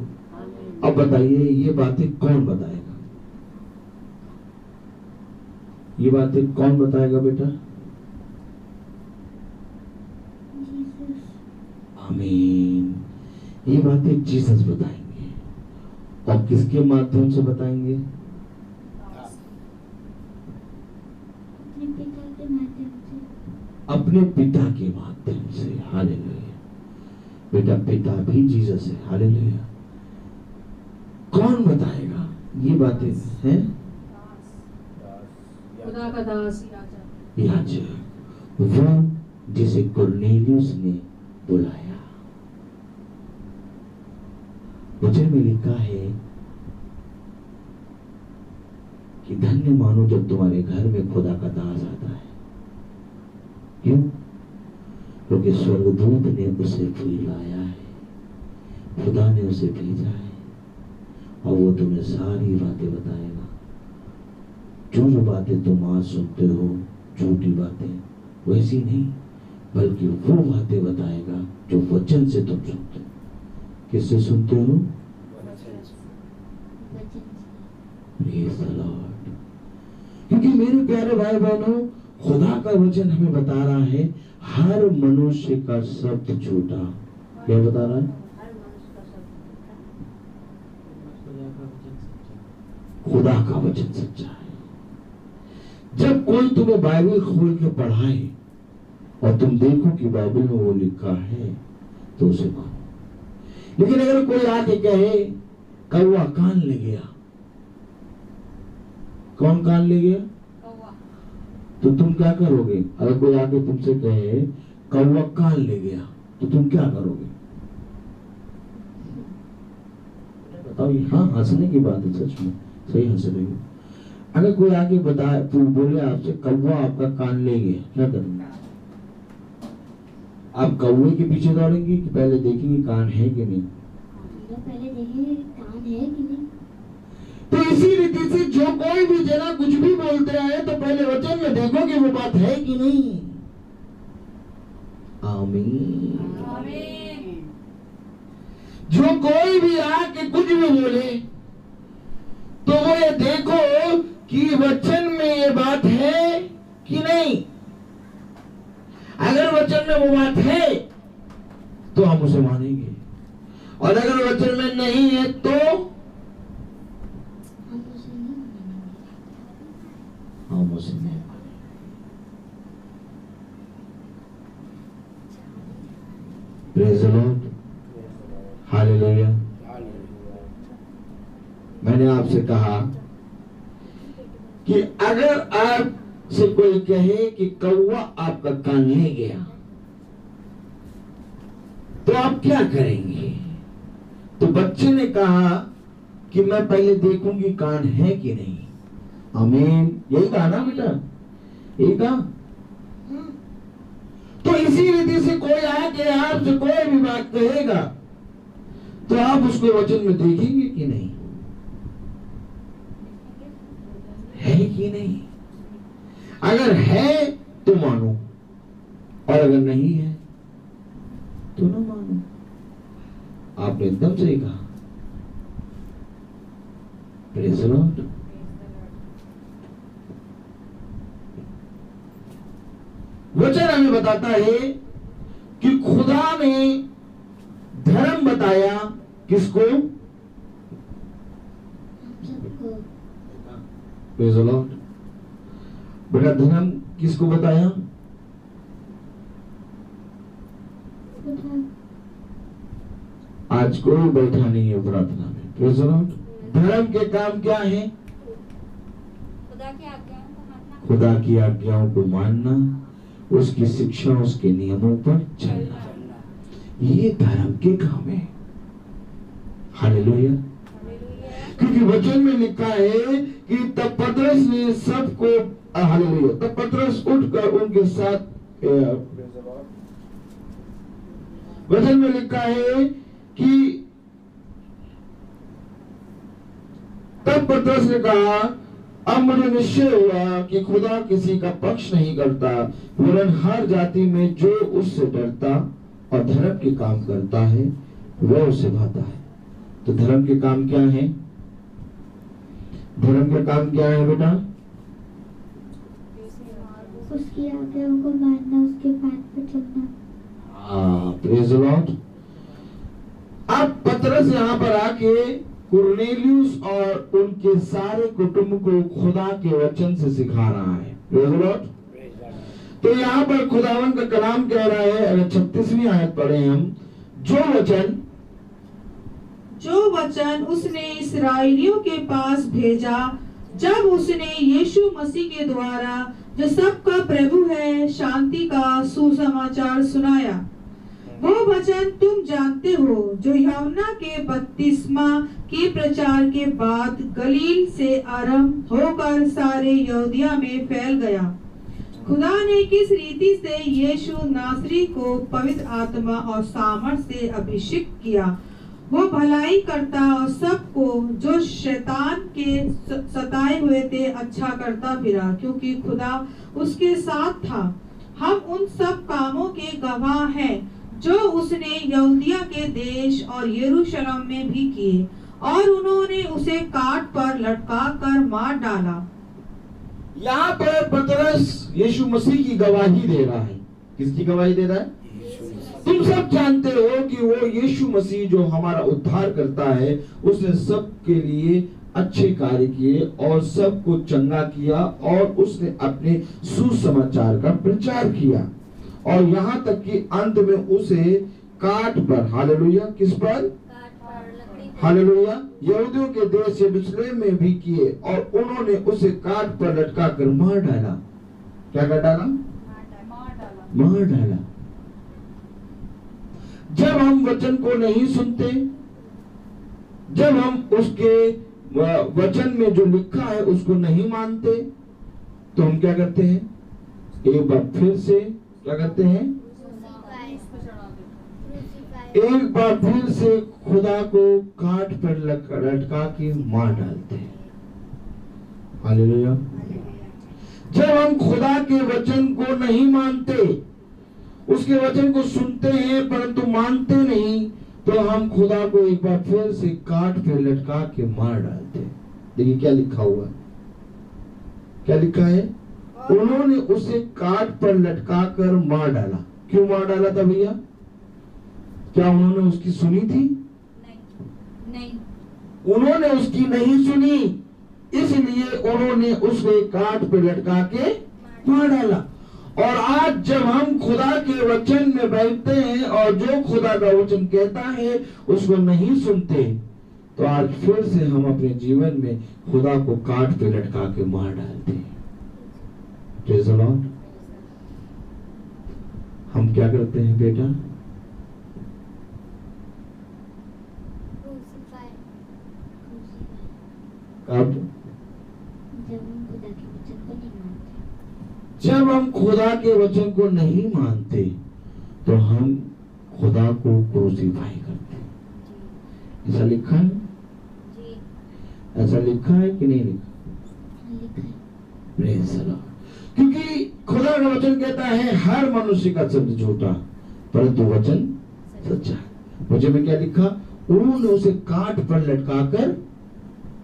अब बताइए ये बातें कौन बताएगा? ये बातें कौन बताएगा बेटा? आमीन। ये बातें जीसस बताएंगे। और किसके माध्यम से बताएंगे? अपने पिता के माध्यम से। हालेलुया। बेटा पिता भी जीसस है। हालेलुया। कौन बताएगा ये बातें? हैं खुदा का दास याजक, वो जिसे कोर्नेलियुस ने बुलाया। वचन में लिखा है कि धन्य मानो जब तुम्हारे घर में खुदा का दास आता है। क्यों? क्योंकि स्वर्गदूत ने उसे बुलाया है, खुदा ने उसे भेजा है और वो तुम्हें सारी बातें बताएगा। जो बातें तुम आज सुनते हो, झूठी बातें, वैसी नहीं, बल्कि वो बातें बताएगा जो वचन से तुम सुनते हो। किससे सुनते हो? वचन से। Praise the Lord। क्योंकि मेरे प्यारे भाई बहनों, खुदा का वचन हमें बता रहा है हर मनुष्य का शब्द झूठा। क्या बता रहा है? खुदा का वचन सच्चा है। जब कोई तुम्हें बाइबल खोल के पढ़ाए और तुम देखो कि बाइबल में वो लिखा है तो उसे मानो। लेकिन अगर कोई आके कहे कौवा कान ले गया, कौन कान ले गया, तो तुम क्या करोगे? अगर कोई आके तुमसे कहे कौवा कान ले गया तो तुम क्या करोगे? बताओ। हाँ, हंसने की बात है, सच में सही हंस रही हो। अगर कोई आके बताए तो बोले आपसे कौवा आपका कान ले गया, क्या करेंगे? आप कौवे के पीछे दौड़ेंगे कि पहले देखेंगे कान है कि नहीं? पहले देखेंगे कान है कि नहीं। तो इसी रीति से जो कोई भी जना कुछ भी बोलते हैं तो पहले वचन में देखो कि वो बात है कि नहीं। आमीन। जो कोई भी आके कुछ भी बोले तो वो ये देखो कि वचन में ये बात है कि नहीं। अगर वचन में वो बात है तो हम उसे मानेंगे, और अगर वचन में नहीं है तो हम उसे नहीं मानेंगे। Praise the Lord, hallelujah. मैंने आपसे कहा कि अगर आपसे कोई कहे कि कौवा आपका कान ले गया तो आप क्या करेंगे? तो बच्चे ने कहा कि मैं पहले देखूंगी कान है कि नहीं। आमीन। यही कहा ना बेटा? यही कहा। तो इसी रीति से कोई आके आपसे कोई भी बात कहेगा तो आप उसको वचन में देखेंगे कि नहीं, है कि नहीं। अगर है तो मानो, और अगर नहीं है तो ना मानो। आपने एकदम सही कहा। Praise the Lord. वचन हमें बताता है कि खुदा ने धर्म बताया किसको? Praise the Lord. बेटा धर्म किसको बताया? आज कोई बैठा नहीं है प्रार्थना में। Praise the Lord. धर्म के काम क्या है? खुदा की आज्ञाओं को मानना, उसकी शिक्षा, उसके नियमों पर चलना, ये धर्म के काम है। हालेलुया। क्योंकि वचन में लिखा है कि तब पतरस ने सबको, हालेलुया, तब पतरस उठकर उनके साथ, वचन में लिखा है कि तब पतरस ने कहा अब मुझे निश्चय हुआ कि खुदा किसी का पक्ष नहीं करता, वरन हर जाति में जो उससे डरता और धर्म के काम करता है वह उसे भाता है। तो धर्म के काम क्या है? धर्म का काम क्या है बेटा? उसकी आज्ञाओं को मानना, उसके पाथ पर चलना। Praise the Lord. अब पतरस यहाँ पर आके कुरनेलियुस और उनके सारे कुटुंब को खुदा के वचन से सिखा रहा है। Praise the Lord. तो यहाँ पर खुदावन का कलाम कह रहा है, अगर 36वीं आयत पढ़े हम, जो वचन उसने इस्राएलियों के पास भेजा जब उसने यीशु मसीह के द्वारा जो सबका प्रभु है शांति का सुसमाचार सुनाया, वो वचन तुम जानते हो जो यूहन्ना के बपतिस्मा के प्रचार के बाद गलील से आरंभ होकर सारे यहूदिया में फैल गया। खुदा ने किस रीति से यीशु नासरी को पवित्र आत्मा और सामर्थ से अभिषेक किया, वो भलाई करता और सबको जो शैतान के सताए हुए थे अच्छा करता फिरा, क्योंकि खुदा उसके साथ था। हम उन सब कामों के गवाह हैं, जो उसने यहूदिया के देश और यरूशलेम में भी किए, और उन्होंने उसे काट पर लटका कर मार डाला। यहाँ पर पतरस यीशु मसीह की गवाही दे रहा है। किसकी गवाही दे रहा है? तुम सब जानते हो कि वो यीशु मसीह जो हमारा उद्धार करता है, उसने सबके लिए अच्छे कार्य किए और सबको चंगा किया, और उसने अपने सुसमाचार का प्रचार किया, और यहाँ तक कि अंत में उसे काट पर, हालेलुया, किस पर? हालेलुया, यहूदियों के देश यरूशलेम में भी किए, और उन्होंने उसे काट पर लटका कर मार डाला। क्या कर डाला? मार डाला। जब हम वचन को नहीं सुनते, जब हम उसके वचन में जो लिखा है उसको नहीं मानते, तो हम क्या करते हैं? एक बार फिर से क्या करते हैं? एक बार फिर से खुदा को काट पर लटका के मार डालते हैं। हालेलुया। जब हम खुदा के वचन को नहीं मानते, उसके वचन को सुनते हैं परंतु मानते नहीं, तो हम खुदा को एक बार फिर से काट पे लटका के मार डालते हैं। देखिए क्या लिखा हुआ है, क्या लिखा है? उन्होंने उसे काट पर लटका कर मार डाला। क्यों मार डाला था भैया? क्या उन्होंने उसकी सुनी थी? नहीं। उन्होंने उसकी नहीं सुनी, इसलिए उन्होंने उसे काट पे लटका के मार डाला। और आज जब हम खुदा के वचन में बैठते हैं और जो खुदा का वचन कहता है उसको नहीं सुनते, तो आज फिर से हम अपने जीवन में खुदा को काट पे लटका के मार डालते हैं। Praise the Lord. हम क्या करते हैं बेटा? कब? जब हम खुदा के वचन को नहीं मानते, तो हम खुदा को क्रूसीफाई करते हैं। ऐसा लिखा है? ऐसा लिखा है कि नहीं लिखा? Praise the Lord. क्योंकि खुदा का वचन कहता है हर मनुष्य का शब्द झूठा, परंतु वचन सच्चा है। वचन में क्या लिखा? उन्होंने उसे काट पर लटका कर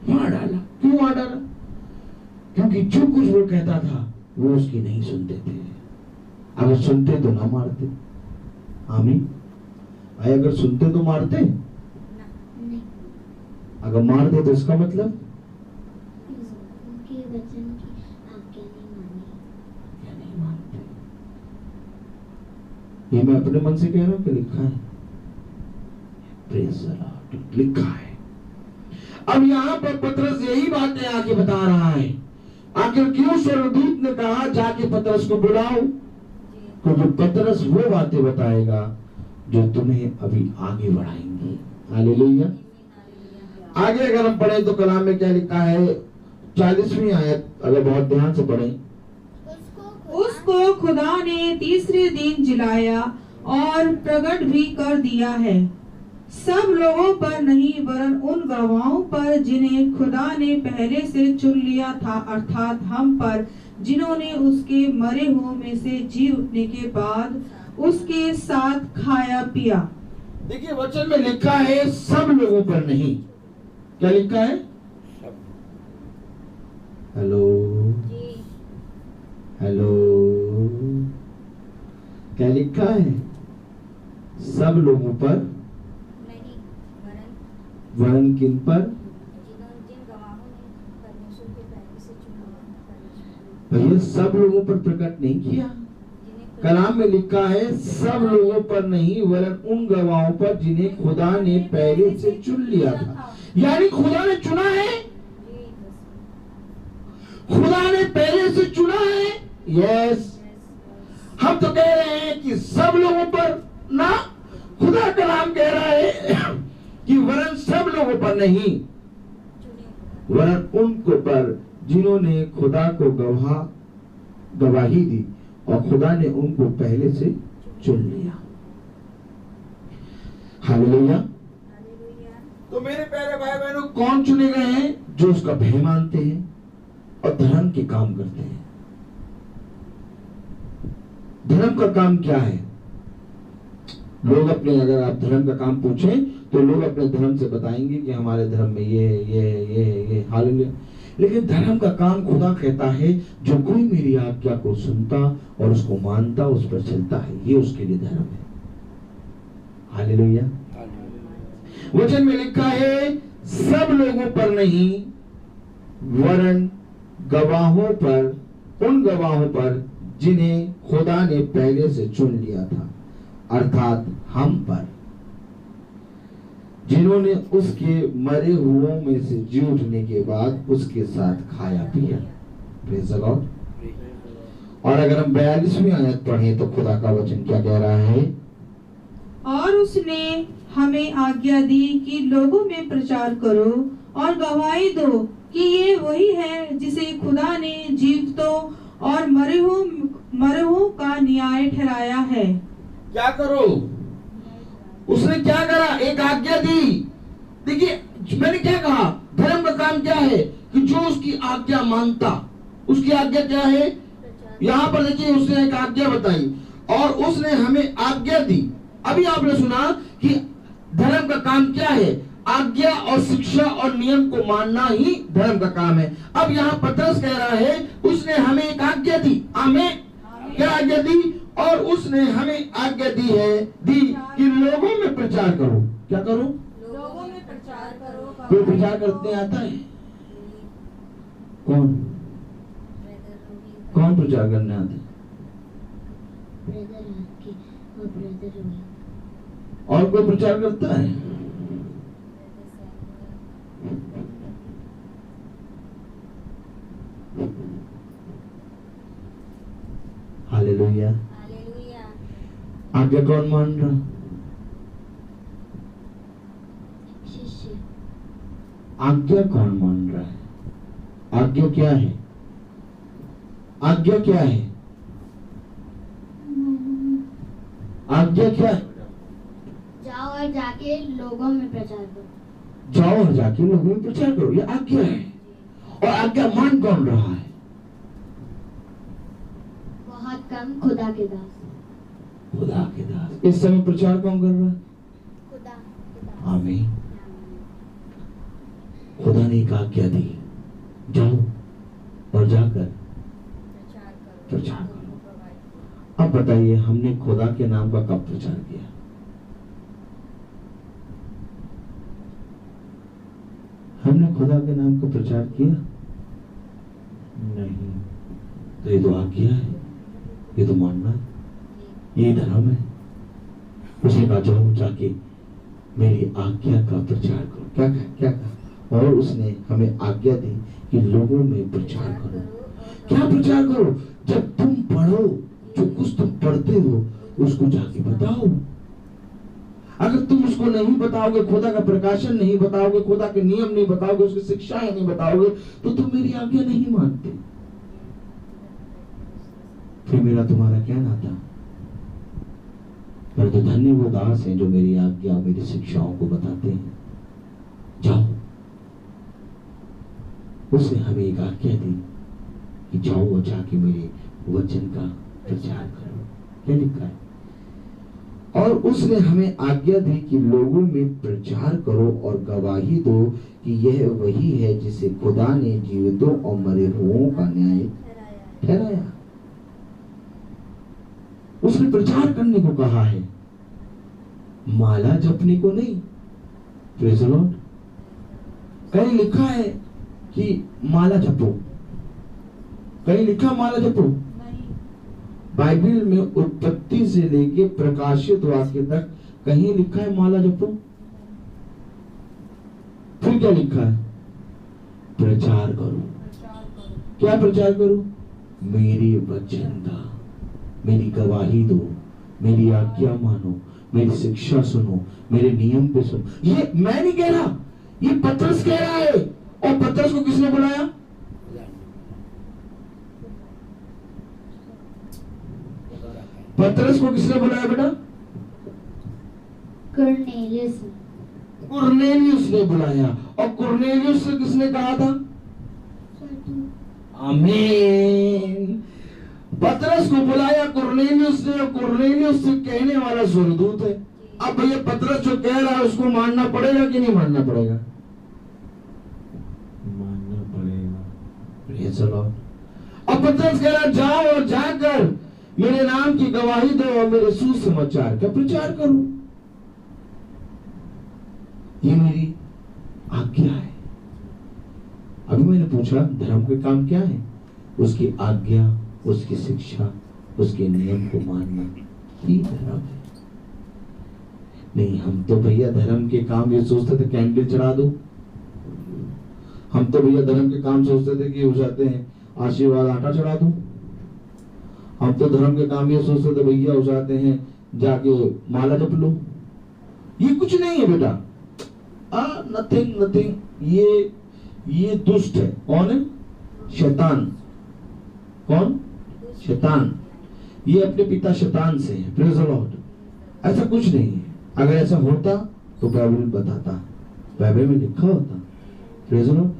मार डाला। क्यों मार डाला? क्योंकि जो कुछ वो कहता था वो उसकी नहीं सुनते थे। अगर सुनते तो ना मारते। आमीन। अगर सुनते तो मारते, अगर मारते तो इसका मतलब उनके वचन की आज्ञा नहीं मानते। ये मैं अपने मन से कह रहा हूं कि लिखा है? प्रेज़ द लॉर्ड, लिखा है। अब यहाँ पर पतरस यही बातें आगे बता रहा है। आखिर क्यों स्वर्गदूत ने कहा जाके पतरस को बुलाओ? क्योंकि पतरस वो बातें बताएगा जो तुम्हें अभी आगे बढ़ाएंगी। हालेलुया। आगे अगर हम पढ़ें तो कलाम में क्या लिखा है? 40वीं आयत अगर बहुत ध्यान से पढ़ें। उसको खुदा ने तीसरे दिन जिलाया और प्रकट भी कर दिया है, सब लोगों पर नहीं वरन उन गवाहों पर जिन्हें खुदा ने पहले से चुन लिया था, अर्थात हम पर, जिन्होंने उसके मरे हुओं में से जी उठने के बाद उसके साथ खाया पिया। देखिए वचन में लिखा है सब लोगों पर नहीं। क्या लिखा है? हेलो हेलो, क्या लिखा है? सब लोगों पर वरन किन पर? भैया सब लोगों पर प्रकट नहीं किया। कलाम में लिखा है सब लोगों पर नहीं वरन उन गवाहों पर जिन्हें खुदा ने पहले से चुन लिया था। यानी खुदा ने चुना है, खुदा ने पहले से चुना है। यस, हम तो कह रहे हैं कि सब लोगों पर ना, खुदा का नाम कह रहा है कि वरन सब लोगों पर नहीं वरन उनको पर जिन्होंने खुदा को गवाही दी और खुदा ने उनको पहले से चुन लिया। हालेलुया। तो मेरे प्यारे भाई बहनों, कौन चुने गए हैं? जो उसका भय मानते हैं और धर्म के काम करते हैं। धर्म का काम क्या है? लोग अपने, अगर आप धर्म का काम पूछें तो लोग अपने धर्म से बताएंगे कि हमारे धर्म में ये हालेलुया। लेकिन धर्म का काम खुदा कहता है, जो कोई मेरी आज्ञा को सुनता और उसको मानता, उस पर चलता है, ये उसके लिए धर्म है। हालेलुया। वचन में लिखा है, सब लोगों पर नहीं वरन गवाहों पर, उन गवाहों पर जिन्हें खुदा ने पहले से चुन लिया था, अर्थात हम पर, जिन्होंने उसके मरे हुओं में से जी उठने के बाद उसके साथ खाया पिया। Praise the Lord. और अगर हम 42वीं आयत पढ़ें तो खुदा का वचन क्या कह रहा है? और उसने हमें आज्ञा दी कि लोगों में प्रचार करो और गवाही दो कि ये वही है जिसे खुदा ने जीवितों और मरे हुओं का न्याय ठहराया है। क्या करो? उसने क्या करा? एक आज्ञा दी। देखिए, मैंने क्या कहा, धर्म का काम क्या है कि जो उसकी आज्ञा मानता, उसकी आज्ञा क्या है? यहाँ पर देखिए, उसने एक आज्ञा बताई और उसने हमें आज्ञा दी। अभी आपने सुना कि धर्म का काम क्या है? आज्ञा और शिक्षा और नियम को मानना ही धर्म का काम है। अब यहाँ पतरस कह रहा है, उसने हमें एक आज्ञा दी। हमें क्या आज्ञा दी? और उसने हमें आज्ञा दी कि लोगों में प्रचार करो। क्या करो? लोगों में प्रचार करो। कोई प्रचार करते आता है? कौन कौन प्रचार करने आते हैं? और कोई प्रचार करता है? हालेलुया। आज्ञा कौन मान रहा? शिष्य। आज्ञा कौन मान रहा है? आज्ञा क्या है? आज्ञा क्या है? आज्ञा क्या है? जाओ और जाके लोगों में प्रचार करो। जाओ और जाके लोगों में प्रचार करो, ये आज्ञा है। और आज्ञा मान कौन रहा है? बहुत कम खुदा के दास। खुदा के दास। इस समय प्रचार कौन कर रहा है? खुदा। आमीन। खुदा ने एक आज्ञा दी, जाओ और जाकर प्रचार करो। अब बताइए, हमने खुदा के नाम का कब प्रचार किया? हमने खुदा के नाम का प्रचार किया नहीं। तो ये तो आज्ञा है, ये तो मानना है, ये धर्म है। उसने कहा, जाओ जाके मेरी आज्ञा का प्रचार करो। क्या कहा? क्या कहा? और उसने हमें आज्ञा दी कि लोगों में प्रचार करो। क्या प्रचार करो? जब तुम पढ़ो, जो कुछ तुम पढ़ते हो उसको जाके बताओ। अगर तुम उसको नहीं बताओगे, खुदा का प्रकाशन नहीं बताओगे, खुदा के नियम नहीं बताओगे, उसकी शिक्षाएं नहीं बताओगे, तो तुम मेरी आज्ञा नहीं मानते। फिर मेरा तुम्हारा क्या नाता? पर तो धन्य वो दास हैं जो मेरी आज्ञा, मेरी शिक्षाओं को बताते हैं। जाओ। उसने हमें एक आज्ञा दी कि जाओ और जाके मेरे वचन का प्रचार करो। क्या लिखा है? और उसने हमें आज्ञा दी कि लोगों में प्रचार करो और गवाही दो कि यह वही है जिसे खुदा ने जीवितों और मरे हुओं का न्याय ठहराया। उसने प्रचार करने को कहा है, माला जपने को नहीं। Praise the Lord. कहीं लिखा है कि माला जपो? कहीं लिखा माला जपो? बाइबल में उत्पत्ति से लेके प्रकाशित वाक्य तक कहीं लिखा है माला जपो? फिर क्या लिखा है? प्रचार करो। क्या प्रचार करो? मेरी वचन का, मेरी गवाही दो, मेरी आज्ञा मानो, मेरी शिक्षा सुनो, मेरे नियम पे सुनो। ये मैं नहीं कह रहा, ये पतरस कह रहा है। और पतरस को किसने बुलाया? पतरस को किसने बुलाया बेटा? कुरनेलियुस। कुरनेलियुस ने बुलाया। और कुरनेलियुस से किसने कहा था? आमीन। पतरस को बुलाया कुरनेलियुस ने, और कुरनेलियुस से कहने वाला स्वर्गदूत है। अब भैया पतरस जो कह रहा है उसको मानना पड़ेगा कि नहीं मानना पड़ेगा? मानना पड़ेगा। ये चलो, अब पतरस कह रहा है जाओ और जाकर मेरे नाम की गवाही दो और मेरे सुसमाचार का प्रचार करो। ये मेरी आज्ञा है। अभी मैंने पूछा धर्म के काम क्या है? उसकी आज्ञा, उसकी शिक्षा, उसके नियम को मानना ही धर्म है। नहीं, हम तो भैया धर्म के काम ये सोचते थे कैंडल चढ़ा दो। हम तो भैया धर्म के काम सोचते थे कि हो जाते हैं आशीर्वाद आटा चढ़ा दो। हम तो धर्म के काम ये सोचते थे भैया हो जाते हैं जाके माला जप लो। ये कुछ नहीं है बेटा, नथिंग नथिंग। ये दुष्ट है। कौन है? शैतान। कौन? शैतान। ये अपने पिता शैतान से है। Praise the Lord. ऐसा कुछ नहीं है। अगर ऐसा होता तो बाइबल बताता, बाइबल में लिखा होता। Praise the Lord.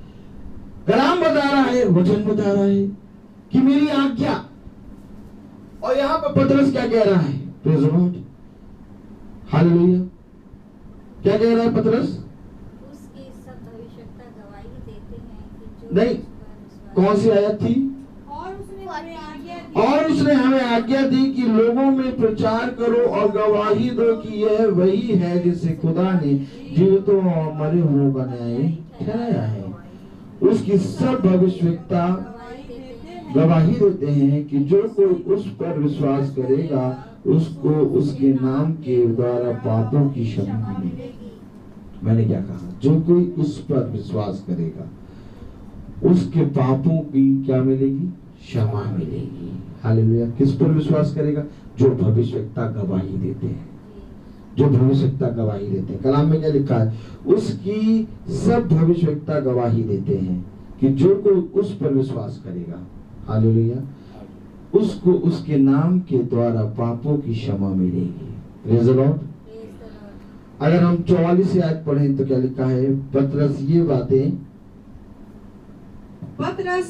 कलाम बता रहा है, वचन बता रहा है कि मेरी आज्ञा। और यहां पर पतरस क्या कह रहा है? Praise the Lord, hallelujah. क्या कह रहा है पतरस? उसकी सब भविष्यवक्ता गवाही देते हैं कि जो नहीं, उस पर विश्वास कौन सी आयत थी? और उसने हमें आज्ञा दी कि लोगों में प्रचार करो और गवाही दो कि यह वही है जिसे खुदा ने जीवितों और मरे हुओं का न्याय ठहराया है। उसकी सब भविष्यवक्ता गवाही देते हैं कि जो कोई उस पर विश्वास करेगा उसको उसके नाम के द्वारा पापों की क्षमा मिलेगी। मैंने क्या कहा? जो कोई उस पर विश्वास करेगा उसके पापों की क्या मिलेगी? क्षमा मिलेगी। हालेलुया। किस पर विश्वास करेगा? जो भविष्यवक्ता गवाही देते हैं। जो भविष्यवक्ता गवाही देते हैं। कलाम में क्या लिखा है? उसकी सब भविष्यवक्ता गवाही देते हैं कि जो कोई उस पर विश्वास करेगा, हालेलुया, उसको उसके नाम के द्वारा पापों की क्षमा मिलेगी। Praise the Lord. अगर हम 44 से आयत पढ़ें तो क्या लिखा है? पतरस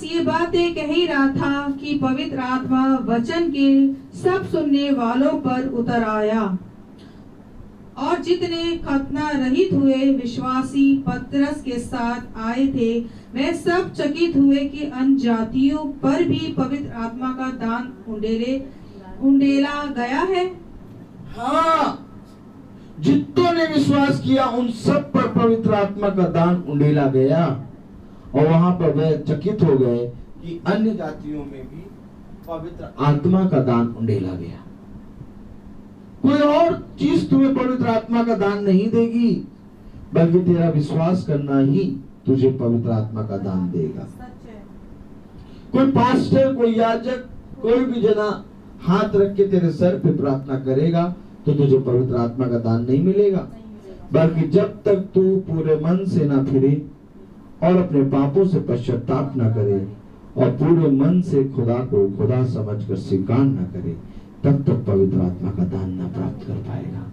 ये बातें कह ही रहा था कि पवित्र आत्मा वचन के सब सुनने वालों पर उतर आया और जितने खतना रहित हुए विश्वासी पतरस के साथ आए थे वे सब चकित हुए कि अन्य जातियों पर भी पवित्र आत्मा का दान उंडेला गया है। हाँ, जितनों ने विश्वास किया उन सब पर पवित्र आत्मा का दान उंडेला गया और वहां पर वे चकित हो गए कि अन्य जातियों में भी पवित्र आत्मा का दान उंडेला गया। कोई और चीज तुम्हें पवित्र आत्मा का दान नहीं देगी, बल्कि तेरा विश्वास करना ही तुझे पवित्र आत्मा का दान देगा। कोई पास्टर, कोई याजक, कोई भी जना हाथ रख के तेरे सर पे प्रार्थना करेगा तो तुझे पवित्र आत्मा का दान नहीं मिलेगा, बल्कि जब तक तू पूरे मन से ना फिरे और अपने पापों से पश्चाताप न करे और पूरे मन से खुदा को खुदा समझकर स्वीकार न करे, तब तक पवित्र आत्मा का दान न प्राप्त कर पाएगा।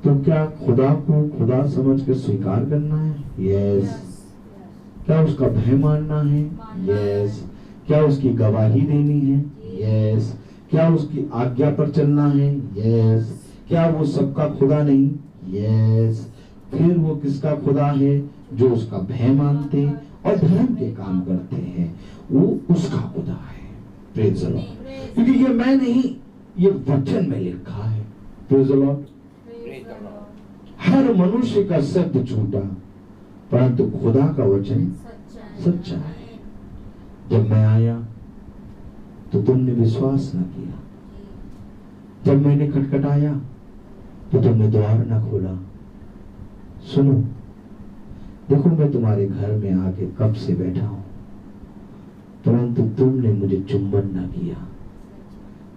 तो क्या खुदा को खुदा समझकर स्वीकार करना है? यस। क्या उसका भय मानना है? यस। क्या उसकी गवाही देनी है? यस। क्या उसकी आज्ञा पर चलना है? यस। क्या वो सबका खुदा नहीं? यस। फिर वो किसका खुदा है? जो उसका भय मानते और धर्म के काम करते हैं, वो उसका खुदा है। Praise the Lord. क्योंकि ये मैं नहीं, ये वचन में लिखा है। Praise the Lord. हर मनुष्य का शब्द झूठा, परंतु खुदा का वचन सच्चा है। जब मैं आया तो तुमने विश्वास न किया, जब मैंने खटखटाया तो तुमने द्वार न खोला। सुनो, देखो मैं तुम्हारे घर में आके कब से बैठा हूं, परंतु तुमने मुझे चुंबन न किया।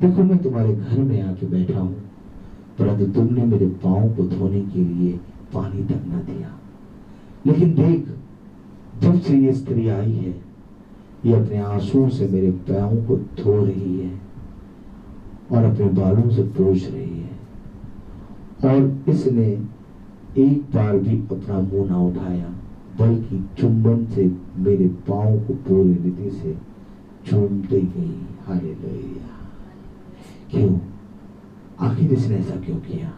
देखो मैं तुम्हारे घर में आके बैठा हूं, परंतु तुमने मेरे पांव को धोने के लिए पानी तक न दिया। लेकिन देख, जब से ये स्त्री आई है, ये अपने आंसुओं से मेरे पैरों को धो रही है और अपने बालों से पोंछ रही है, और इसने एक बार भी अपना मुंह ना उठाया, बल्कि चुंबन से मेरे पांव को पूरी रीति से चूमती गई। हालेलुया। क्यों? आखिर इसने ऐसा क्यों किया?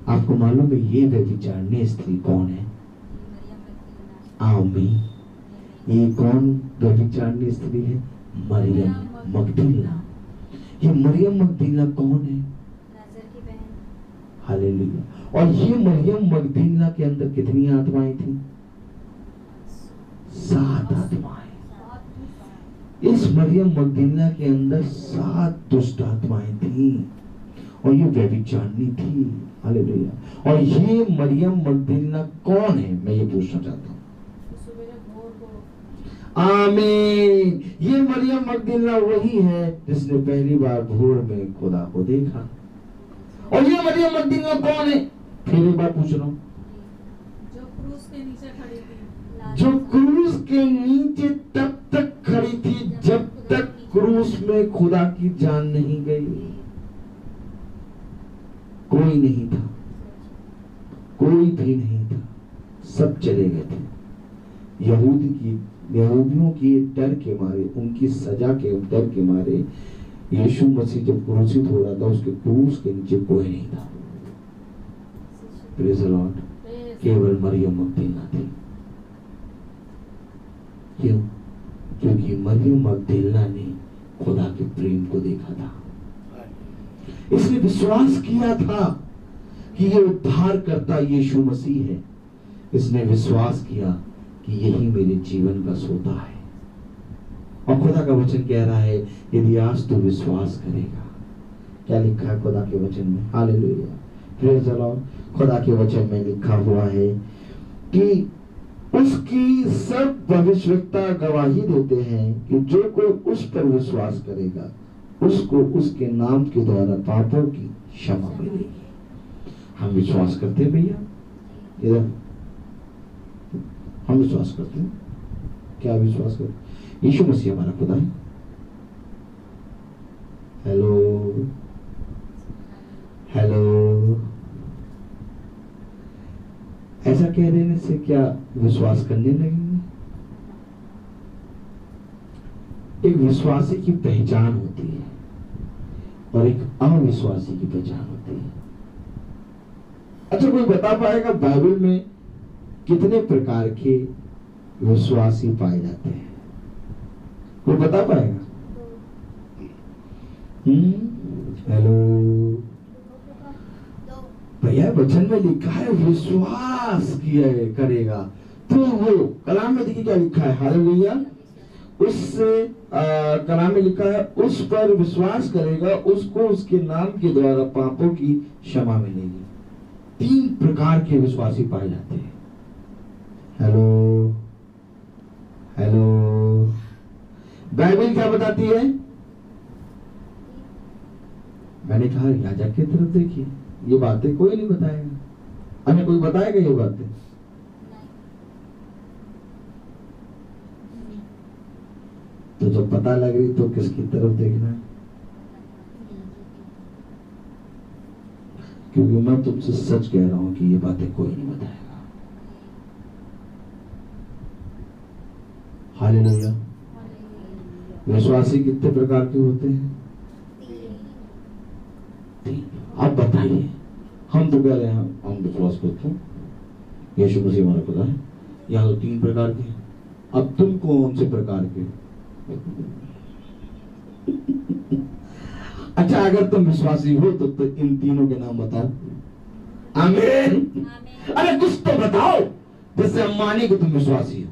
आपको मालूम है ये व्यभिचारिणी स्त्री कौन है? आमीन। ये कौन व्यभिचारिणी स्त्री है? मरियम मगदलीना। ये मरियम मगदलीना कौन है? हालेलुया। और ये मरियम मगदलीना के अंदर कितनी आत्माएं थी? 7 आत्माएं। इस मरियम मगदलीना के अंदर 7 दुष्ट आत्माएं थी और ये व्यभिचारिणी थी। हालेलुया। और ये मरियम मगदलीना कौन है? मैं ये पूछना चाहता हूँ। आमीन। ये मरियम मगदलीना वही है जिसने पहली बार भोर में खुदा को देखा। और ये मरियम मगदलीना कौन है? फिर एक बार पूछ रहा हूँ। जो क्रूस के नीचे खड़ी थी। जो क्रूस के नीचे तब तक खड़ी थी जब तक क्रूस में खुदा की जान नहीं गई। कोई नहीं था, कोई भी नहीं था, सब चले गए थे। यहूदियों की डर के मारे, उनकी सजा के डर के मारे यीशु मसीह जब क्रूसित हो रहा था उसके क्रूस के नीचे कोई नहीं था। Praise the Lord. केवल मरियम मगदलीना थी। क्यों? क्योंकि मरियम मगदलीना ने खुदा के प्रेम को देखा था। इसने विश्वास किया था कि ये उद्धारकर्ता यीशु मसीह है। इसने विश्वास किया कि यही मेरे जीवन का सोता है। और खुदा का वचन कह रहा है यदि आज तू विश्वास करेगा। क्या लिखा है खुदा के वचन में? हालेलुया। Praise the Lord. खुदा के वचन में लिखा हुआ है कि उसकी सब भविष्यवक्ता गवाही देते हैं कि जो कोई उस पर विश्वास करेगा उसको उसके नाम के द्वारा पापों की क्षमा मिलेगी। हम विश्वास करते हैं भैया? इधर हम विश्वास करते हैं। क्या विश्वास करते? यीशु मसीह हमारा खुदा है। Hello hello. ऐसा कह देने से क्या विश्वास करने लगेंगे? एक विश्वासी की पहचान होती है और एक अविश्वासी की पहचान होती है। अच्छा, कोई बता पाएगा बाइबल में कितने प्रकार के विश्वासी पाए जाते हैं? कोई बता पाएगा? हेलो भैया, वचन में लिखा है विश्वास किया करेगा तो वो कलाम में देखिए क्या लिखा है। हालेलुया। उससे कलाम में लिखा है उस पर विश्वास करेगा उसको उसके नाम के द्वारा पापों की क्षमा मिलेगी। 3 प्रकार के विश्वासी पाए जाते हैं। Hello hello. बाइबल क्या बताती है? मैंने कहा याजक की तरफ देखिए, ये बातें कोई नहीं बताएगा। हमें कोई बताएगा ये बातें? तो जब पता लग रही तो किसकी तरफ देखना है? क्योंकि मैं तुमसे सच कह रहा हूं कि ये बातें कोई नहीं बताएगा। हालेलुया। विश्वासी कितने प्रकार के होते हैं? 3। आप बताइए। हम तो कह रहे हैं हम विश्वास करते हैं यीशु मसीह हमारा खुदा है। यहाँ तो 3 प्रकार के। अब तुम कौन से प्रकार के? अच्छा, अगर तुम विश्वासी हो तो इन तीनों के नाम बताओ। आमीन। अरे कुछ तो बताओ जिससे हम माने कि तुम विश्वासी हो।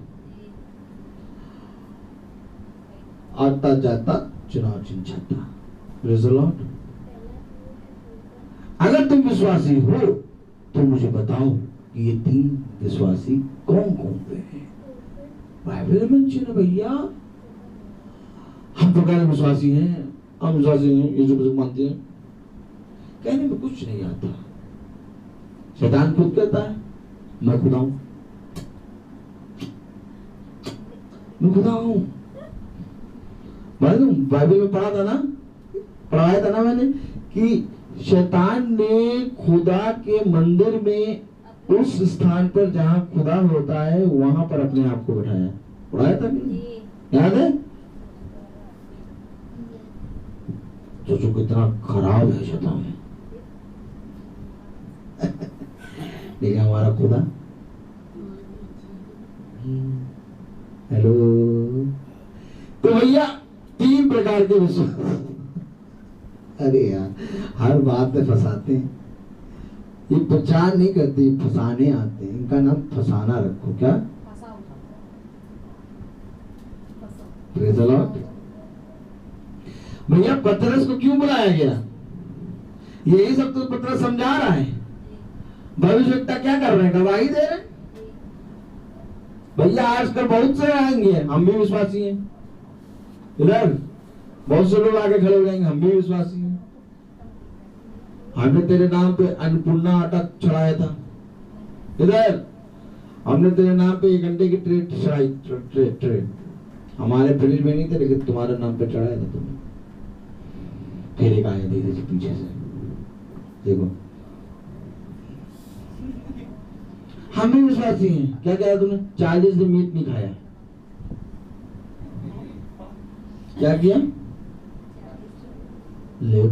आता जाता चुनाव चिन्ह छाता। Praise the Lord. अगर तुम विश्वासी हो तो मुझे बताओ कि ये 3 विश्वासी कौन कौन से हैं? बाइबल में चिन्ह भैया। हम तो कहने विश्वासी हैं, हम विश्वासी हैं, यीशु मसीह मानते हैं। कहने में कुछ नहीं आता। शैतान खुद कहता है मैं खुदा हूं, मैं खुदा हूं। बाइबल में पढ़ाया था ना मैंने कि शैतान ने खुदा के मंदिर में उस स्थान पर जहां खुदा होता है वहां पर अपने आप को बैठाया। पढ़ाया था नहीं? याद है? सोचो कितना खराब है शैतान। लेकिन हमारा खुदा, हेलो, तो भैया 3 प्रकार के विश्वास। अरे यार, हर बात में फंसाते हैं, ये पहचान नहीं करते, फंसाने आते हैं। इनका नाम फंसाना रखो। क्या? Praise the Lord. भैया पतरस को क्यों बुलाया गया? यही सब तो पतरस समझा रहा है। भविष्यवक्ता क्या कर रहे हैं? गवाही दे रहे हैं। भैया आजकल बहुत से आएंगे, हम भी विश्वासी हैं। इधर बहुत से लोग आगे खड़े हो जाएंगे, हम भी विश्वासी हैं। हमने तेरे नाम पे अन्नपूर्णा आटा चढ़ाया था। इधर हमने तेरे नाम पे 1 घंटे की ट्रे चढ़ाई। ट्रे हमारे फ्रिज में नहीं थे, लेकिन तुम्हारे नाम पे चढ़ाया था तुमने। फिर एक आया धीरे से पीछे से, देखो हम भी विश्वासी हैं। क्या कहा तुमने? 40 दिन मीट नहीं खाया। क्या किया? ले,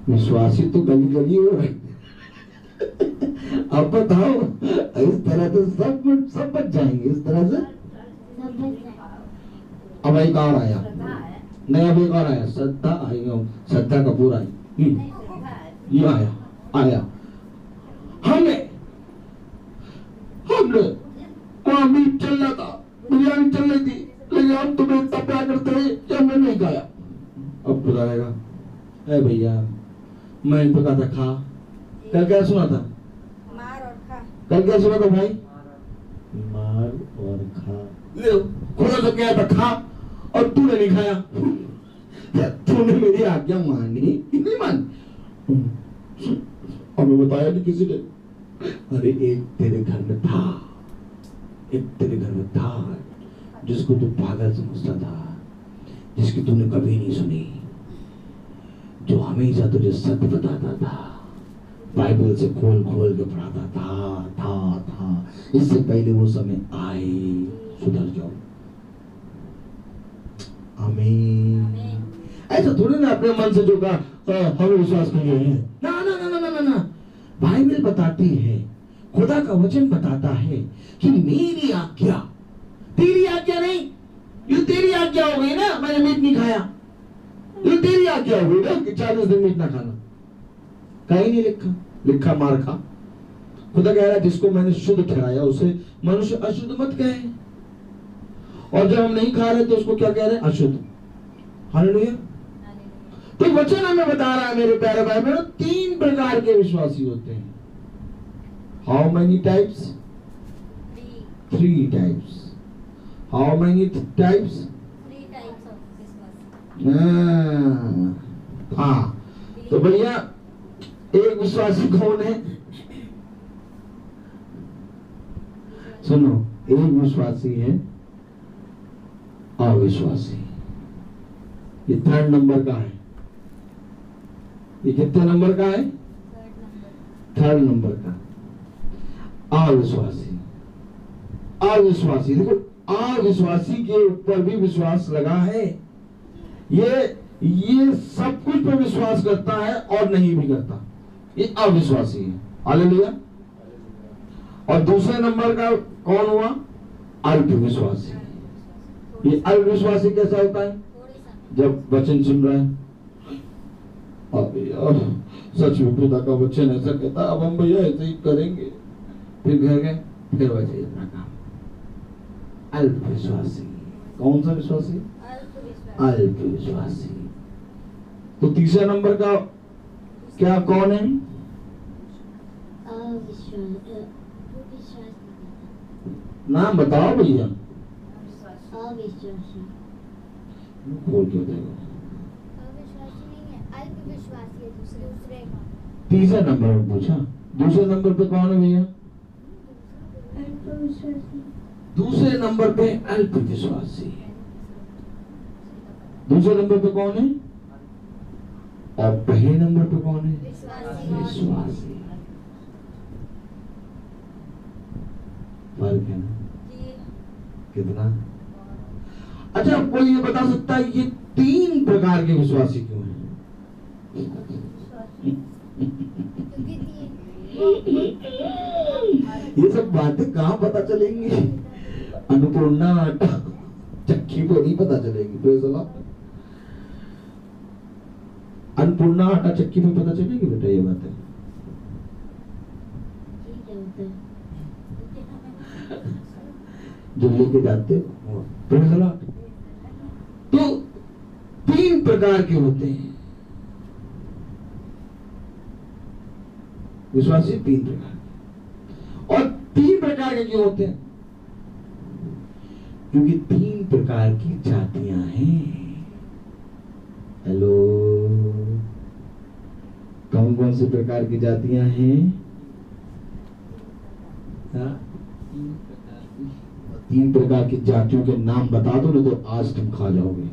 विश्वासी तो गली गली हो रहे। अब बताओ, इस तरह से सब बच जाएंगे। इस तरह से अब एक और आया, नहीं अब एक और आया, श्रद्धा आई, श्रद्धा कपूर आई। ये आया हमने वहां मीट चल रहा था, बिरयानी चल रही थी, लेकिन हम तुम्हें इतना प्यार करते रहे कि हमने नहीं खाया। अब बुलाएगा, अरे भैया मैं इन पका था, खा। कल क्या सुना था? मार और खा। कल क्या सुना था भाई? मार और खा। ले, खुदा तो क्या था, खा, और तूने नहीं खाया। तूने मेरी आज्ञा मानी नहीं मानी? हमें बताया नहीं किसी ने। अरे एक तेरे घर में था, एक तेरे घर में था जिसको तू पागल समझता था, जिसकी तूने कभी नहीं सुनी, जो हमेशा तुझे सत्य बताता था, बाइबल से खोल खोल के पढ़ाता था। इससे पहले वो समय आए, सुधर जाओ। आमीन। ऐसा थोड़ी ना अपने मन से जो कहा हमें विश्वास कर रहे हैं। ना ना ना ना ना ना, बाइबल बताती है, खुदा का वचन बताता है कि मेरी आज्ञा, तेरी आज्ञा नहीं, ये तेरी आज्ञा हो गई ना, मैंने मीट नहीं खाया, ये तेरी आज्ञा हो गई ना कि 40 दिन मीट ना खाना। कहीं नहीं लिखा मार खा। खुदा कह रहा है जिसको मैंने शुद्ध ठहराया उसे मनुष्य अशुद्ध मत कहे, और जब हम नहीं खा रहे तो उसको क्या कह रहे हैं? अशुद्ध। हालेलुया। तो वचन हमें बता रहा है मेरे प्यारे भाई बहनों, 3 प्रकार के विश्वासी होते हैं। How many types? 3 types. How many types? 3 types of विश्वास। हाँ, तो भैया एक विश्वासी कौन है? सुनो, एक विश्वासी है अविश्वासी। ये 3rd नंबर का है। ये कितने नंबर का है? 3rd नंबर का। अविश्वासी। अविश्वासी, देखो अविश्वासी के ऊपर भी विश्वास लगा है। ये सब कुछ पे विश्वास करता है और नहीं भी करता, ये अविश्वासी है। हालेलुया। और दूसरे नंबर का कौन हुआ? अल्प विश्वासी। ये अल्प विश्वासी कैसा होता है? जब वचन सुन रहा है, अब सच में खुदा का वचन ऐसा कहता, अब हम भैया ऐसे ही करेंगे, फिर घर गए, फिर वैसे ही अपना काम। अल्प विश्वासी। कौन सा विश्वासी? अल्प विश्वासी। तो तीसरा नंबर का क्या कौन है? नाम बताओ भैया। अविश्वासी। खोल के देखो। अविश्वासी नहीं है, अल्प विश्वासी है। दूसरे का तीसरा नंबर में पूछा, दूसरे नंबर पे कौन है भैया? अल्प विश्वासी। दूसरे नंबर पे अल्प विश्वासी। दूसरे नंबर पे कौन है? और पहले नंबर पे कौन है? विश्वासी। फर्क है ना? कितना? अच्छा, कोई ये बता सकता है ये 3 प्रकार के विश्वासी क्यों हैं? ये सब बातें कहाँ पता चलेंगी? अन्नपूर्णा आटा चक्की को नहीं पता चलेगी। Praise the Lord. अन्नपूर्णा आटा चक्की में पता चलेगी बेटा ये बातें? जो लेके जाते हो। Praise the Lord. तो 3 प्रकार के होते हैं विश्वासी, 3 प्रकार। और 3 प्रकार के क्यों होते हैं? क्योंकि 3 प्रकार की जातियां हैं। हेलो, कौन कौन से प्रकार की जातियां हैं? 3 प्रकार की जातियों के नाम बता दो, नहीं तो आज तुम खा जाओगे।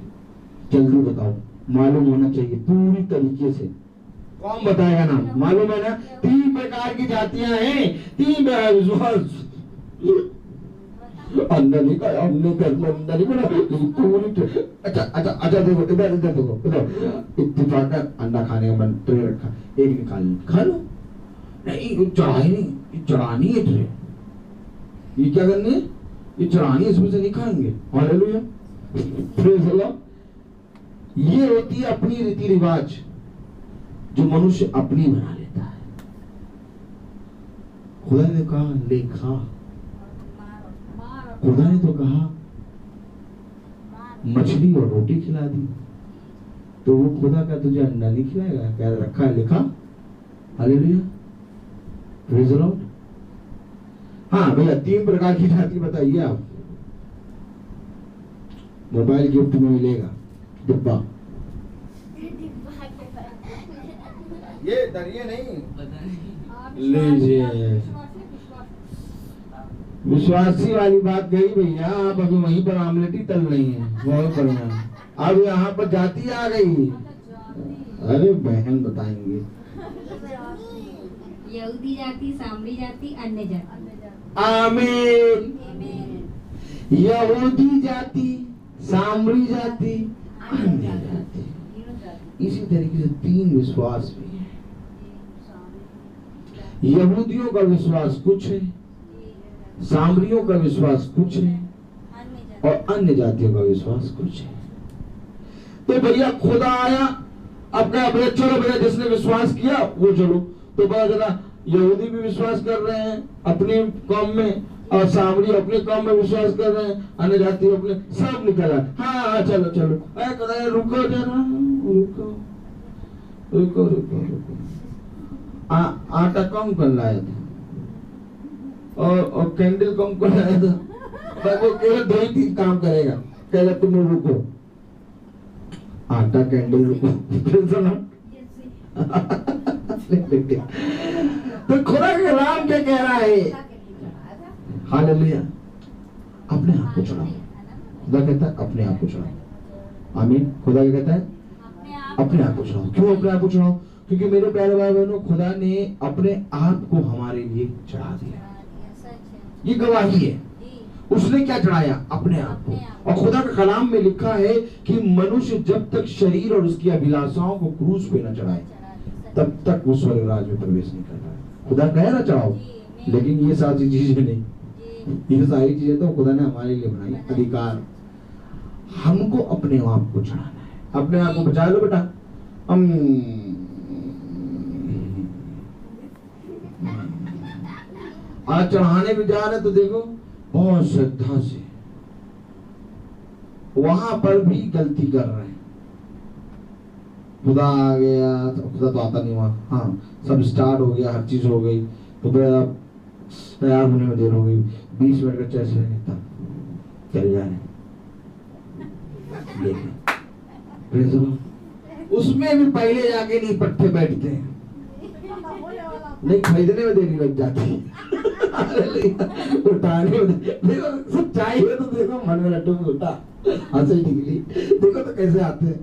जल्दी बताओ, मालूम होना चाहिए पूरी तरीके से। कौन बताएगा नाम? मालूम है ना? 3 प्रकार की जातियां हैं। 3 विश्वास अंदर नहीं का, हमने घर में अंदर नहीं बना पूरी। अच्छा देखो, इधर देखो, इत्तेफाकन अंडा खाने का मन ट्रे रखा, एक निकाल खा लो। नहीं चढ़ाई नहीं, ये चढ़ानी है ट्रे, ये क्या करनी है? ये चढ़ानी, इसमें से नहीं खाएंगे। Hallelujah, praise the Lord. ये होती है अपनी रीति रिवाज जो मनुष्य अपनी बना लेता है। खुदा ने कहा ले खा, खुदा ने तो कहा मछली और रोटी खिला दी, तो वो खुदा का तुझे अंडा नहीं खिलाएगा? क्या रखा है, लिखा। Hallelujah, praise the Lord. हाँ भैया, 3 प्रकार की जाति बताइए आप। मोबाइल गिफ्ट में मिलेगा डिब्बा। ये दरिये नहीं लीजिए, विश्वासी वाली बात गई भैया। आप अभी वहीं पर आमलेट ही तल रही हैं, बहुत बढ़िया। अब यहाँ पर जाति आ गई। अरे बहन बताएंगे। यहूदी जाति, सामरी जाति, अन्य जाति। आमीन। यहूदी जाति, सामरी जाति, अन्य जाति। इसी तरीके से 3 विश्वास भी है। यहूदियों का विश्वास कुछ है, सामरियों का विश्वास कुछ है, और अन्य जातियों का विश्वास कुछ है। तो भैया खुदा आया, अपने चलो भैया, जिसने विश्वास किया वो चलो। तो पता चला यहूदी भी विश्वास कर रहे हैं अपने कौम में, और सामरी अपने कौम में विश्वास कर रहे हैं, अन्य जाति अपने, सब निकला। हाँ चलो चलो, अरे खुदा रुको जरा, रुको रुको रुको रुको। आटा कम कर लाया था और कैंडल कम कर लाया था, वो केवल 2 ही 3 काम करेगा। कहेगा तुम रुको, आटा कैंडल रुको। तो खुदा के कलाम क्या कह रहा है? हालेलुया, अपने आप को चढ़ाओ। खुदा कहता है अपने आप को चढ़ाओ। आमीन। खुदा क्या कहता है? अपने आप को चढ़ाओ। क्यों अपने आप को चढ़ाओ? क्योंकि मेरे प्यारे भाई बहनों, खुदा ने अपने आप को हमारे लिए चढ़ा दिया। ये गवाही है। उसने क्या चढ़ाया? अपने आप को। और खुदा के कलाम में लिखा है कि मनुष्य जब तक शरीर और उसकी अभिलाषाओं को क्रूस पे न चढ़ाए तब तक वो स्वर्ग राज में प्रवेश नहीं कर पाए। खुदा कह रहा चढ़ाओ, लेकिन ये सारी चीजें नहीं। ये सारी चीजें तो खुदा ने हमारे लिए बनाई, अधिकार। हमको अपने आप को चढ़ाना है। अपने आप को बचा लो बेटा। आज चढ़ाने भी जा रहे तो देखो बहुत श्रद्धा से, वहां पर भी गलती कर रहे हैं। खुदा आ गया तो खुदा तो आता नहीं वहां। हाँ, सब स्टार्ट हो गया, हर चीज हो गई, तो आप तैयार होने में देर हो गई, 20 मिनट का चर्च है तब चले जा रहे। उसमें भी पहले जाके नहीं पट्टे बैठते हैं, नहीं खरीदने में देरी लग जाती है। उठाने में देखो, सच्चाई है तो देखो, मन में लड्डू में उठा, हंसी निकली, देखो तो कैसे आते हैं।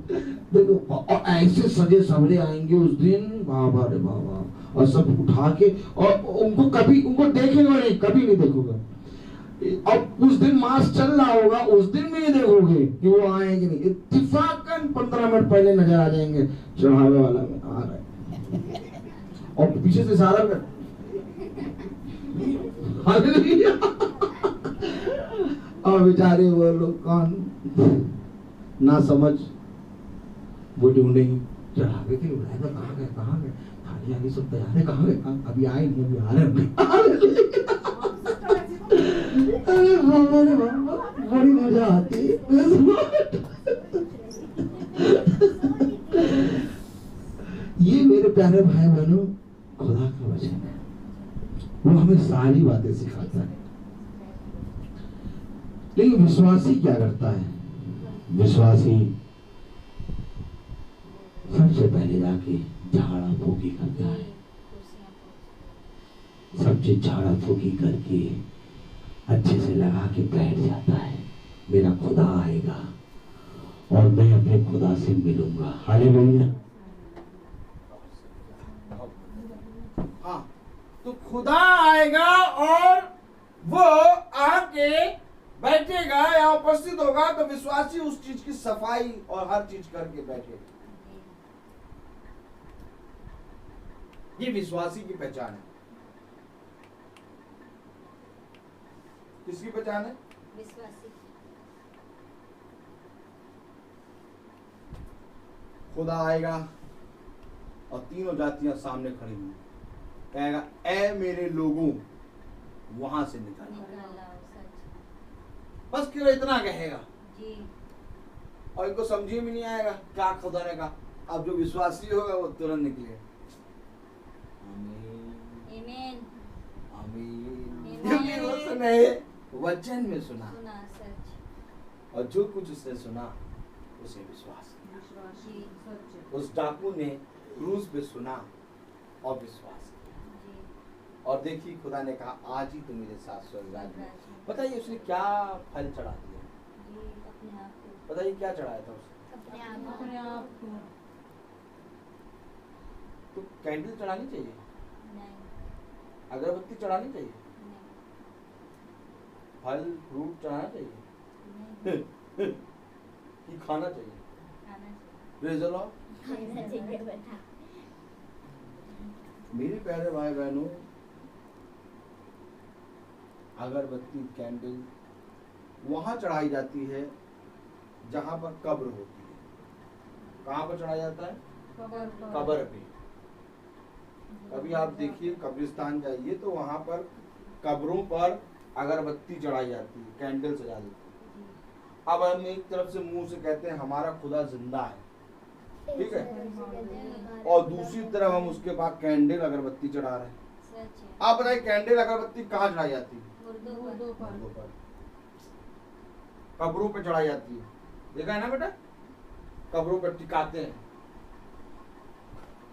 देखो, और ऐसे सजे सवरे आएंगे उस दिन, बाबा रे बाबा, और सब उठा के, और उनको कभी, उनको देखेगा नहीं, कभी नहीं देखोगे। अब उस दिन मास चल रहा होगा, उस दिन भी नहीं देखोगे कि वो आएंगे नहीं। इत्तेफाकन 15 मिनट पहले नजर आ जाएंगे, चढ़ावे वाला में आ रहा है। और पीछे से इशारा कर। हालेलुया। और बेचारे वो लोग कौन ना समझ वो ढूंढे चढ़ा गए थे, कहाँ गए थाली आली सब तैयार है, कहाँ गए, अभी आए नहीं, अभी आ रहे हैं। अरे बाबा रे बाबा, बड़ी मजा आती है। ये मेरे प्यारे भाई बहनों खुदा का वचन है, वो हमें सारी बातें सिखाता है। लेकिन विश्वासी क्या करता है? विश्वासी सबसे पहले जाके झाड़ा फूकी करता है, सब चीज झाड़ा फूकी करके अच्छे से लगा के बैठ जाता है। मेरा खुदा आएगा और मैं अपने खुदा से मिलूंगा। हालेलुया। हाँ, तो खुदा आएगा और वो आके बैठेगा या उपस्थित होगा, तो विश्वासी उस चीज की सफाई और हर चीज करके बैठेगा। ये विश्वासी की पहचान है। किसकी पहचान है? विश्वासी। खुदा आएगा और तीनों जातियां सामने खड़ी हुई, कहेगा ऐ मेरे लोगों वहां से निकल आओ। बस केवल इतना कहेगा जी। और इनको समझी में नहीं आएगा क्या खुदा ने कहा। अब जो विश्वासी होगा वो तुरंत निकलेगा। आमीन। आमीन। आमीन। क्योंकि उसने वचन में सुना सच। और जो कुछ उसने सुना उसे विश्वास किया। उस डाकू ने क्रूस पे सुना और विश्वास किया। और देखिए खुदा ने कहा आज ही तुम मेरे साथ स्वर्ग राज्य में। बताइए उसने क्या फल चढ़ा दिया? बताइए क्या चढ़ाया था उसने? अपने आप को। तो कैंडल चढ़ानी चाहिए, नहीं। अगरबत्ती चढ़ानी चाहिए, नहीं। फल फ्रूट चढ़ाना चाहिए नहीं। कि खाना चाहिए? खाना चाहिए। Praise the Lord. खाना चाहिए बेटा। मेरे प्यारे भाई बहनों, अगरबत्ती कैंडल वहां चढ़ाई जाती है जहां पर कब्र होती है। कहां पर चढ़ाया जाता है? कब्र पे। कभी आप देखिए कब्रिस्तान जाइए तो वहां पर कब्रों पर अगरबत्ती चढ़ाई जाती है, कैंडल सजा देती है। अब हम एक तरफ से मुंह से कहते हैं हमारा खुदा जिंदा है, ठीक है, और दूसरी तरफ हम उसके बाद कैंडल अगरबत्ती चढ़ा रहे हैं। आप बताइए कैंडल अगरबत्ती कहाँ चढ़ाई जाती है? मुर्दों पर, कब्रों पे चढ़ाई जाती है। देखा है ना बेटा, कब्रों पर टिकाते हैं।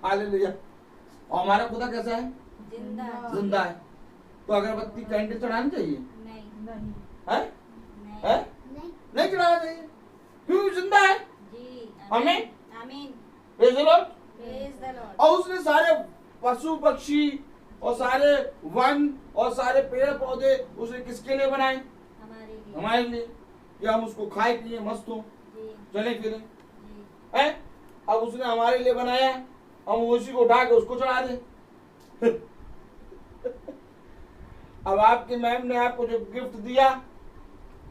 हालेलुया। और हमारा खुदा कैसा है? जिंदा है। तो अगरबत्ती कैंडल चढ़ानी चाहिए? नहीं। है? नहीं चढ़ाना चाहिए, क्यों? जिंदा है। जी। आमीन। आमीन। Praise the Lord. Praise the Lord. और उसने सारे पशु पक्षी और सारे वन और सारे पेड़ पौधे उसने किसके लिए बनाए? हमारे लिए, कि हम उसको खाए पिए मस्त हो, चले फिरे। है? अब उसने हमारे लिए बनाया, हम उसी को उठा के उसको चढ़ा दे। अब आपकी मैम ने आपको जो गिफ्ट दिया,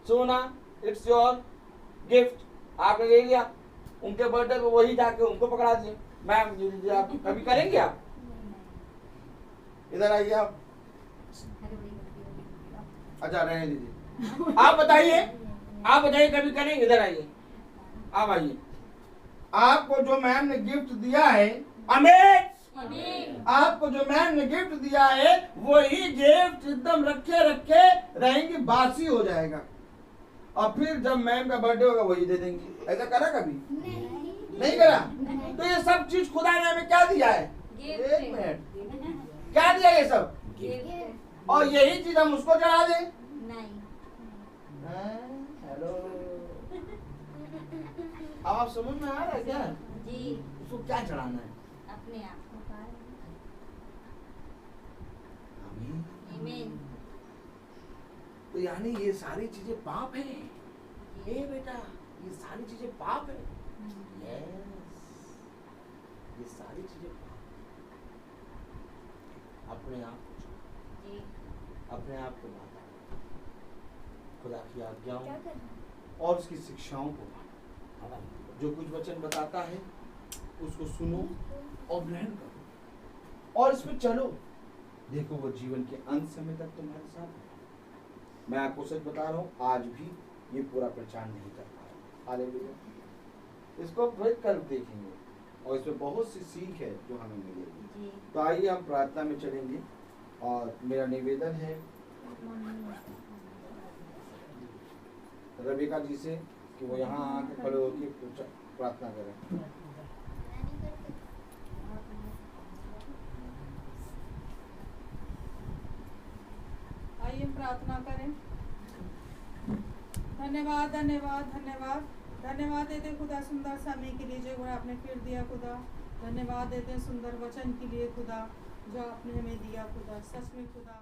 सोना, इट्स योर गिफ्ट, आपने ले लिया, उनके बर्थडे पे वही जाके उनको पकड़ा दिए। मैम ये लीजिए, आप कभी करेंगे? आप इधर आइए आप। अच्छा रहने दीजिए। आप बताइए कभी करेंगे? इधर आइए, आप आइए। आपको जो मैम ने गिफ्ट दिया है, आमीन, आपको जो मैम ने गिफ्ट दिया है वही गिफ्ट एकदम रखे रहेंगे, बासी हो जाएगा, और फिर जब मैम का बर्थडे होगा वही दे देंगे। ऐसा करा कभी? नहीं करा। तो ये सब चीज खुदा ने हमें क्या दिया है? एक मिनट, क्या दिया ये सब? और यही चीज हम उसको चढ़ा दें? हेलो, अब आप समझ में आ रहा है क्या? जी। उसको क्या चढ़ाना है? अपने आप को। आमीन। आमीन। तो यानी ये सारी चीजें पाप है? ए बेटा, ये सारी चीजें पाप है? यस, ये सारी चीजें पाप। अपने आप को चुनो, जी अपने आप को मानो, खुदा की आज्ञाओं क्या करना और उसकी शिक्षाओं को मानो। जो कुछ वचन बताता है उसको सुनो और ग्रहण करो और इस पे चलो। देखो वो जीवन के अंत समय तक तुम्हारे साथ है। मैं आपको सच बता रहा हूँ, आज भी ये पूरा पहचान नहीं कर पाया। हालेलुया। इसको फिर कल देखेंगे और इसमें बहुत सी सीख है जो हमें मिलेगी। जी तो आइए हम प्रार्थना में चलेंगे और मेरा निवेदन है रविका जी से कि वो यहाँ आके खड़े होकर प्रार्थना करें। आइए प्रार्थना करें। धन्यवाद धन्यवाद धन्यवाद धन्यवाद देते खुदा सुंदर समय के लिए जो आपने फिर दिया खुदा। धन्यवाद देते सुंदर वचन के लिए खुदा जो आपने हमें दिया खुदा। सच में खुदा